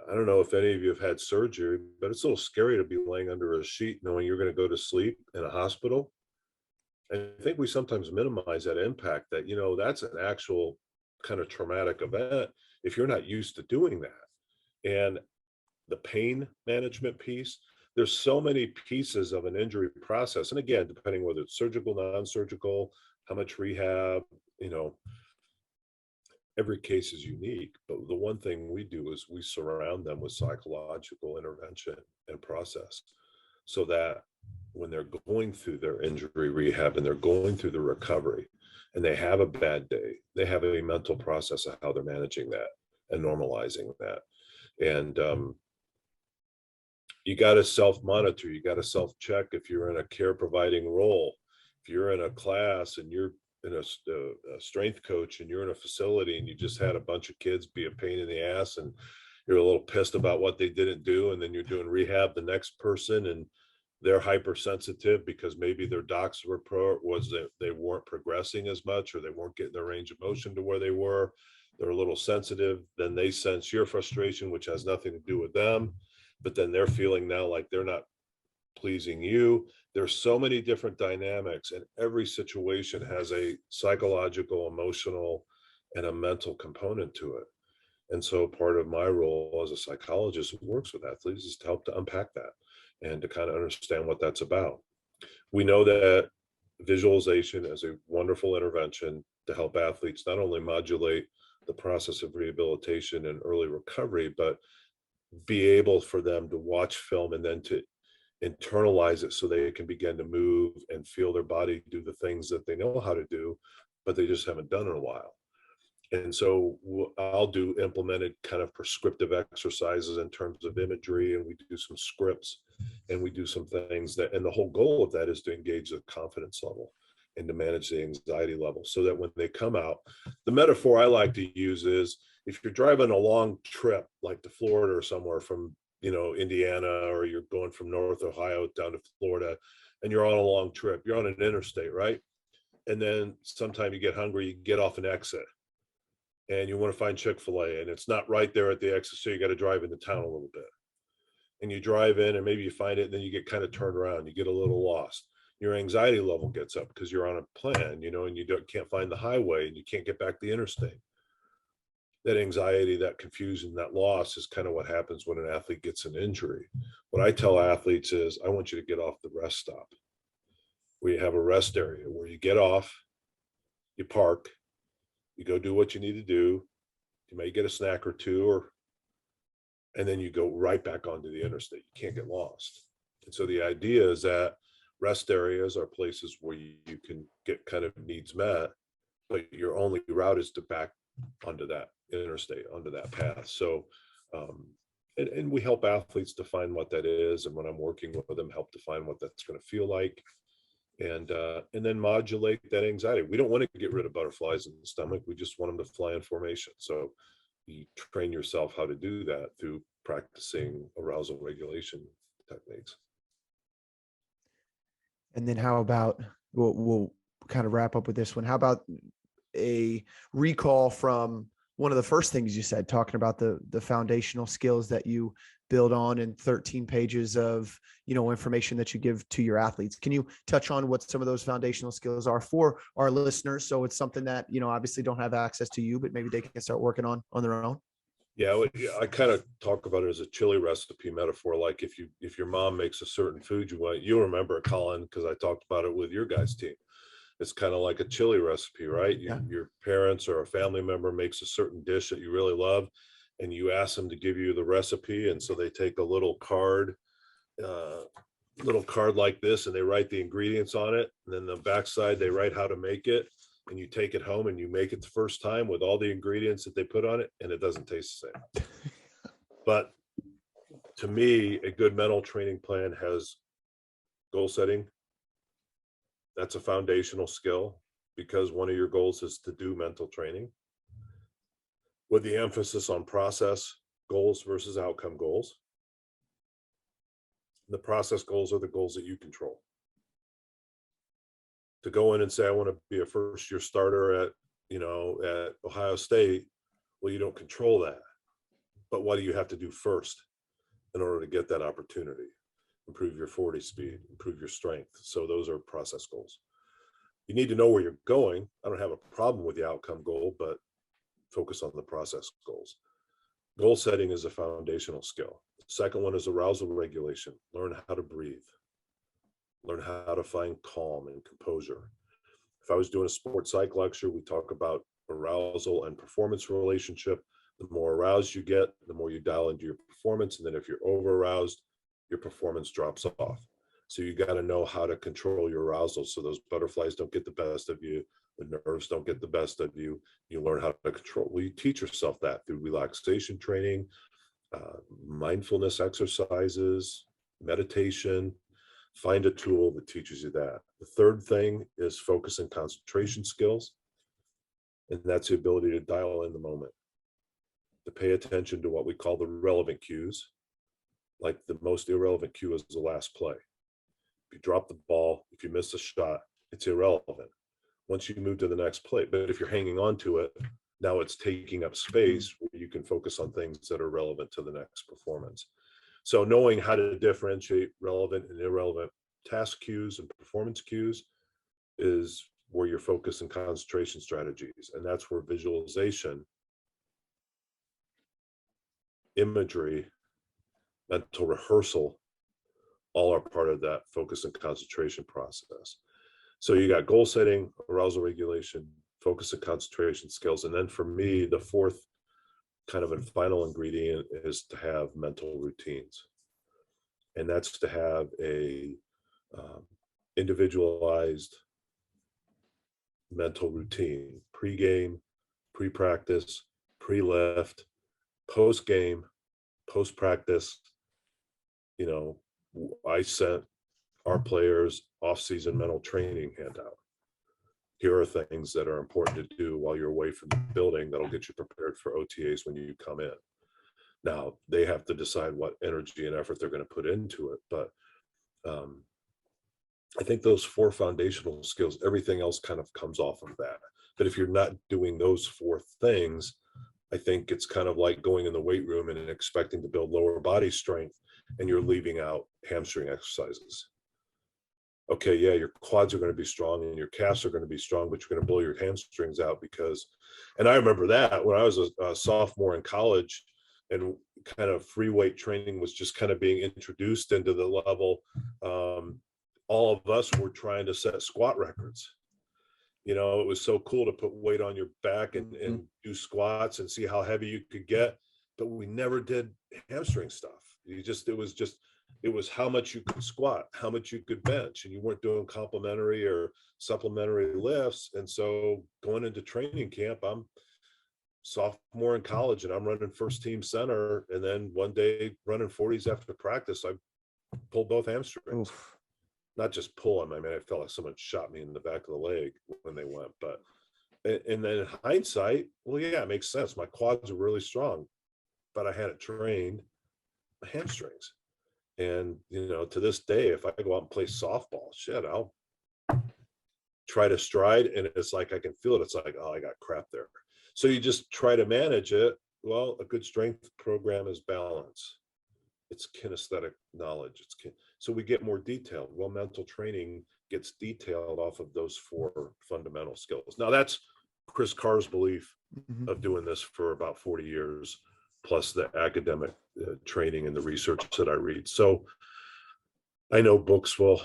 I don't know if any of you have had surgery, but it's a little scary to be laying under a sheet knowing you're going to go to sleep in a hospital. And I think we sometimes minimize that impact that, that's an actual kind of traumatic event if you're not used to doing that. And the pain management piece, there's so many pieces of an injury process. And again, depending whether it's surgical, non-surgical, how much rehab, every case is unique. But the one thing we do is we surround them with psychological intervention and process so that when they're going through their injury rehab and they're going through the recovery and they have a bad day, they have a mental process of how they're managing that and normalizing that. And you got to self-monitor, you got to self-check if you're in a care providing role. If you're in a class and you're in a strength coach and you're in a facility and you just had a bunch of kids be a pain in the ass and you're a little pissed about what they didn't do, and then you're doing rehab the next person and they're hypersensitive because maybe their docs report was that they weren't progressing as much or they weren't getting their range of motion to where they were. They're a little sensitive. Then they sense your frustration, which has nothing to do with them. But then they're feeling now like they're not pleasing you. There's so many different dynamics, and every situation has a psychological, emotional, and a mental component to it. And so part of my role as a psychologist who works with athletes is to help to unpack that and to kind of understand what that's about. We know that visualization is a wonderful intervention to help athletes not only modulate the process of rehabilitation and early recovery, but be able for them to watch film and then to internalize it so they can begin to move and feel their body do the things that they know how to do, but they just haven't done in a while. And so I'll do implemented kind of prescriptive exercises in terms of imagery, and we do some scripts and we do some things that, and the whole goal of that is to engage the confidence level and to manage the anxiety level so that when they come out, the metaphor I like to use is if you're driving a long trip, like to Florida or somewhere from, Indiana, or you're going from North Ohio down to Florida and you're on a long trip, you're on an interstate, right? And then sometime you get hungry, you get off an exit and you want to find Chick-fil-A and it's not right there at the exit. So you got to drive into town a little bit and you drive in and maybe you find it and then you get kind of turned around, you get a little lost. Your anxiety level gets up because you're on a plan, and you can't find the highway and you can't get back the interstate. That anxiety, that confusion, that loss is kind of what happens when an athlete gets an injury. What I tell athletes is, I want you to get off the rest stop where you have a rest area where you get off, you park, you go do what you need to do. You may get a snack or two, and then you go right back onto the interstate. You can't get lost. And so the idea is that rest areas are places where you can get kind of needs met, but your only route is to back onto that interstate, onto that path. So and we help athletes define what that is, and when I'm working with them, help define what that's going to feel like, and then modulate that anxiety. We don't want to get rid of butterflies in the stomach, we just want them to fly in formation. So you train yourself how to do that through practicing arousal regulation techniques. And then how about, we'll kind of wrap up with this one. How about a recall from one of the first things you said, talking about the foundational skills that you build on in 13 pages of, information that you give to your athletes. Can you touch on what some of those foundational skills are for our listeners? So it's something that, obviously don't have access to you, but maybe they can start working on their own. Yeah, I kind of talk about it as a chili recipe metaphor. Like if your mom makes a certain food you'll remember it, Colin, because I talked about it with your guys' team. It's kind of like a chili recipe, right? Your parents or a family member makes a certain dish that you really love, and you ask them to give you the recipe. And so they take a little card like this, and they write the ingredients on it. And then the backside, they write how to make it. And you take it home and you make it the first time with all the ingredients that they put on it, and it doesn't taste the same. But to me, a good mental training plan has goal setting. That's a foundational skill, because one of your goals is to do mental training. with the emphasis on process goals versus outcome goals. The process goals are the goals that you control. To go in and say, I want to be a first-year starter at Ohio State, well, you don't control that. But what do you have to do first in order to get that opportunity? Improve your 40 speed, improve your strength. So those are process goals. You need to know where you're going. I don't have a problem with the outcome goal, but focus on the process goals. Goal setting is a foundational skill. The second one is arousal regulation. Learn how to breathe. Learn how to find calm and composure. If I was doing a sports psych lecture, we talk about arousal and performance relationship. The more aroused you get, the more you dial into your performance. And then if you're over aroused, your performance drops off. So you got to know how to control your arousal so those butterflies don't get the best of you, the nerves don't get the best of you. You learn how to control. Well, you teach yourself that through relaxation training, mindfulness exercises, meditation. Find a tool that teaches you that. The third thing is focus and concentration skills. And that's the ability to dial in the moment, to pay attention to what we call the relevant cues. Like the most irrelevant cue is the last play. If you drop the ball, if you miss a shot, it's irrelevant once you move to the next play. But if you're hanging on to it, now it's taking up space where you can focus on things that are relevant to the next performance. So knowing how to differentiate relevant and irrelevant task cues and performance cues is where your focus and concentration strategies. And that's where visualization, imagery, mental rehearsal, all are part of that focus and concentration process. So you got goal setting, arousal regulation, focus and concentration skills. And then for me, the fourth kind of and final ingredient is to have mental routines. And that's to have a individualized mental routine, pre-game, pre-practice, pre-lift, post-game, post-practice. I sent our players off-season mental training handout. Here are things that are important to do while you're away from the building that'll get you prepared for OTAs when you come in. Now, they have to decide what energy and effort they're going to put into it. But I think those four foundational skills, everything else kind of comes off of that. But if you're not doing those four things, I think it's kind of like going in the weight room and expecting to build lower body strength, and you're leaving out hamstring exercises. Okay, yeah, your quads are going to be strong and your calves are going to be strong, but you're going to blow your hamstrings out because, and I remember that when I was a sophomore in college and kind of free weight training was just kind of being introduced into the level. All of us were trying to set squat records. It was so cool to put weight on your back and do squats and see how heavy you could get, but we never did hamstring stuff. It was how much you could squat, how much you could bench, and you weren't doing complementary or supplementary lifts. And so going into training camp, I'm sophomore in college and I'm running first team center. And then one day running 40s after practice, I pulled both hamstrings. Oof. Not just pull them. I mean, I felt like someone shot me in the back of the leg when they went, but, and then in hindsight, well, yeah, it makes sense. My quads are really strong, but I hadn't trained my hamstrings. And, to this day, if I go out and play softball, shit, I'll try to stride. And it's like, I can feel it. It's like, oh, I got crap there. So you just try to manage it. Well, a good strength program is balance. It's kinesthetic knowledge. So we get more detailed. Well, mental training gets detailed off of those four fundamental skills. Now that's Chris Carr's belief of doing this for about 40 years, plus the academic training and the research that I read. So I know books will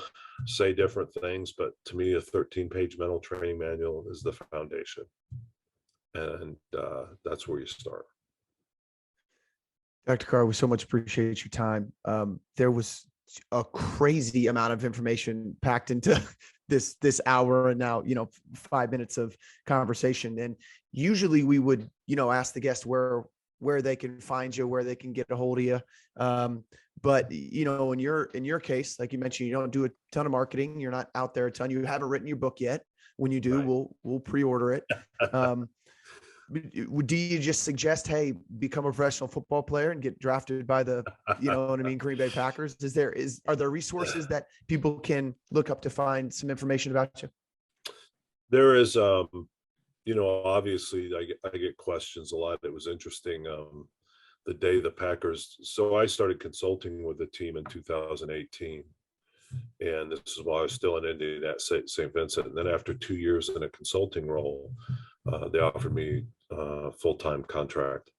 say different things, but to me, a 13-page mental training manual is the foundation. And that's where you start. Dr. Carr, we so much appreciate your time. There was a crazy amount of information packed into this hour and now, 5 minutes of conversation. And usually we would, ask the guest where they can find you, where they can get a hold of you. But, in your case, like you mentioned, you don't do a ton of marketing. You're not out there a ton. You haven't written your book yet. When you do, right. we'll pre-order it. Do you just suggest, hey, become a professional football player and get drafted by the, you know what I mean, Green Bay Packers? Are there resources that people can look up to find some information about you? There is, obviously I get questions a lot. It was interesting. The day the Packers, so I started consulting with the team in 2018. And this is while I was still in Indy at St. Vincent. And then after 2 years in a consulting role, they offered me a full-time contract.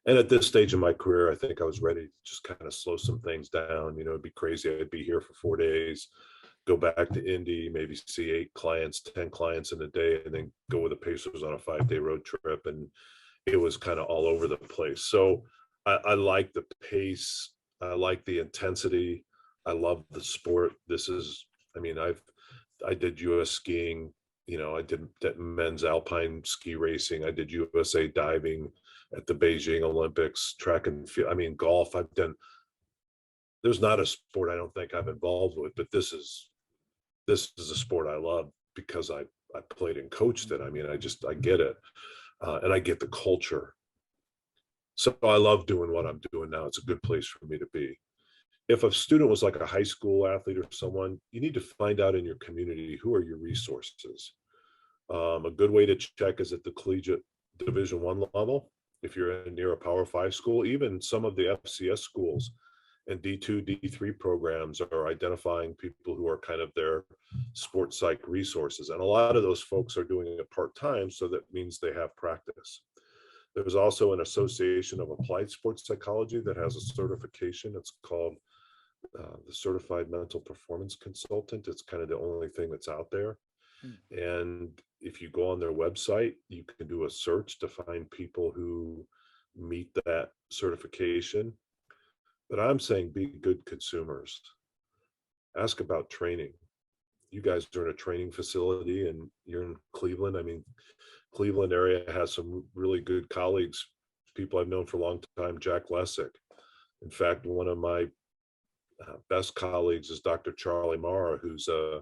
And at this stage in my career, I think I was ready to just kind of slow some things down. It'd be crazy. I'd be here for 4 days, go back to Indy, maybe see 8 clients, 10 clients in a day, and then go with the Pacers on a 5-day road trip. And it was kind of all over the place. So I like the pace. I like the intensity. I love the sport. I did US skiing, I did men's alpine ski racing. I did USA diving at the Beijing Olympics, track and field. Golf. There's not a sport I don't think I'm involved with, but this is a sport I love because I played and coached it. I get it. And I get the culture. So I love doing what I'm doing now. It's a good place for me to be. If a student was like a high school athlete or someone, you need to find out in your community, who are your resources. A good way to check is at the collegiate Division I level. If you're near a Power 5 school, even some of the FCS schools and D2, D3 programs are identifying people who are kind of their sports psych resources. And a lot of those folks are doing it part-time, so that means they have practice. There's also an association of applied sports psychology that has a certification. It's called the Certified Mental Performance Consultant. It's kind of the only thing that's out there. And if you go on their website, you can do a search to find people who meet that certification. But I'm saying be good consumers. Ask about training. You guys are in a training facility and you're in Cleveland. Cleveland area has some really good colleagues, people I've known for a long time, Jack Lessick. In fact, one of my best colleagues is Dr. Charlie Marr, who's a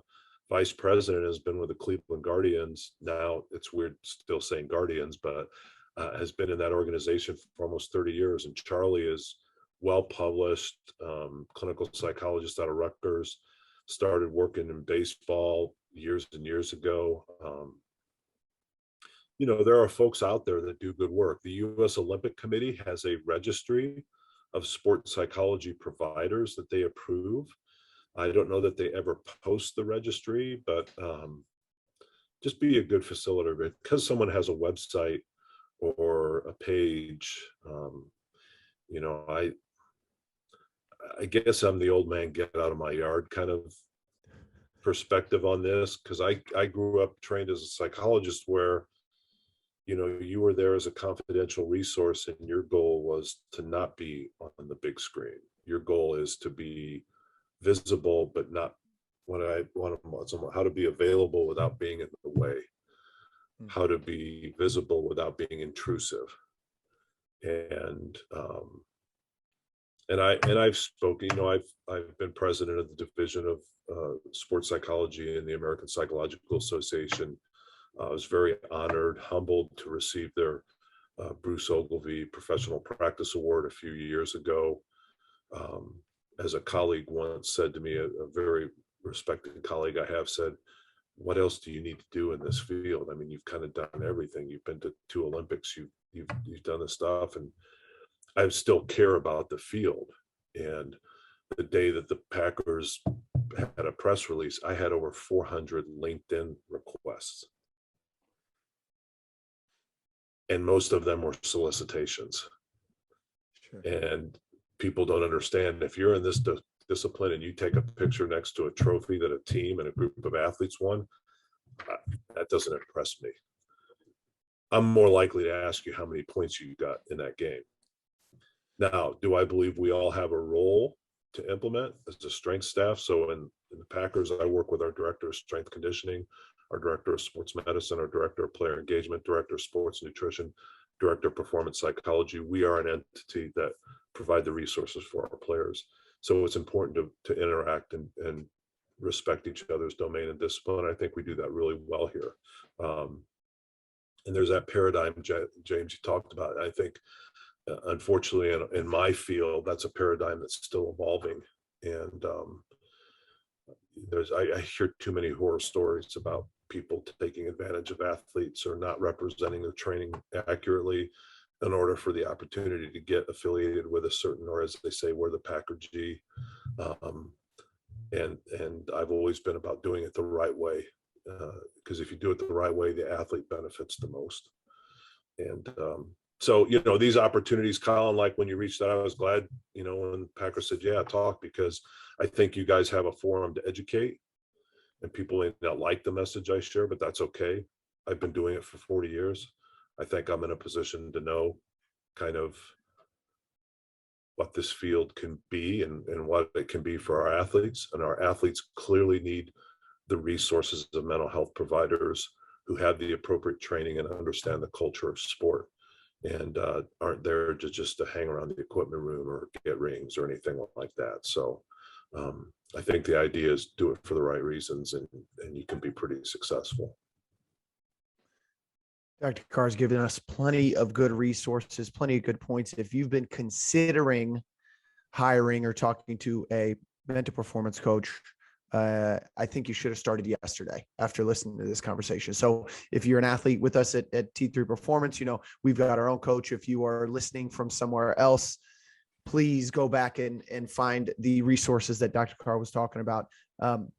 vice president, has been with the Cleveland Guardians. Now it's weird still saying Guardians, but has been in that organization for almost 30 years. And Charlie is well-published, clinical psychologist out of Rutgers, started working in baseball years and years ago. There are folks out there that do good work. The U.S. Olympic Committee has a registry of sports psychology providers that they approve. I don't know that they ever post the registry, but just be a good facilitator. Because someone has a website or a page, I guess I'm the old man get out of my yard kind of perspective on this, because I grew up trained as a psychologist where you were there as a confidential resource, and your goal was to not be on the big screen. Your goal is to be visible, but not how to be available without being in the way, how to be visible without being intrusive. And I've spoken, I've been president of the division of sports psychology in the American Psychological Association. I was very honored, humbled to receive their Bruce Ogilvie Professional Practice Award a few years ago. As a colleague once said to me, a very respected colleague I have said, what else do you need to do in this field? You've kind of done everything. You've been to 2 Olympics, you've done this stuff, and I still care about the field. And the day that the Packers had a press release, I had over 400 LinkedIn requests. And most of them were solicitations. Sure. And people don't understand, if you're in this discipline and you take a picture next to a trophy that a team and a group of athletes won, that doesn't impress me. I'm more likely to ask you how many points you got in that game. Now, do I believe we all have a role to implement as a strength staff? So in the Packers, I work with our director of strength conditioning, our director of sports medicine, our director of player engagement, director of sports nutrition, director of performance psychology. We are an entity that provide the resources for our players. So it's important to interact and respect each other's domain and discipline. I think we do that really well here. And there's that paradigm, James, you talked about. I think, unfortunately, in my field, that's a paradigm that's still evolving. And I hear too many horror stories about people taking advantage of athletes or not representing their training accurately in order for the opportunity to get affiliated with a certain, or as they say, we're the Packer G. And I've always been about doing it the right way, because if you do it the right way, the athlete benefits the most. And so, these opportunities, Colin, like when you reached out, I was glad, when Packer said, yeah, talk, because I think you guys have a forum to educate, and people may not like the message I share, but that's okay. I've been doing it for 40 years. I think I'm in a position to know kind of what this field can be and what it can be for our athletes. And our athletes clearly need the resources of mental health providers who have the appropriate training and understand the culture of sport, and aren't there just to hang around the equipment room or get rings or anything like that. So I think the idea is do it for the right reasons, and you can be pretty successful. Dr. Carr has given us plenty of good resources, plenty of good points. If you've been considering hiring or talking to a mental performance coach, I think you should have started yesterday after listening to this conversation. So if you're an athlete with us at T3 Performance, we've got our own coach. If you are listening from somewhere else, please go back and find the resources that Dr. Carr was talking about.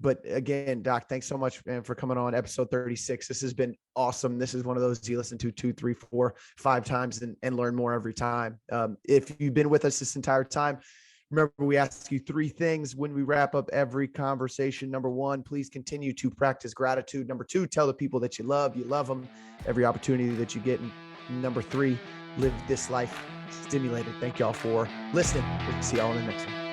But again, Doc, thanks so much, man, for coming on episode 36. This has been awesome. This is one of those you listen to 2, 3, 4, 5 times and learn more every time. If you've been with us this entire time, remember, we ask you 3 things when we wrap up every conversation. Number 1, please continue to practice gratitude. Number 2, tell the people that you love them every opportunity that you get. And number 3, live this life stimulated. Thank y'all for listening. We'll see y'all in the next one.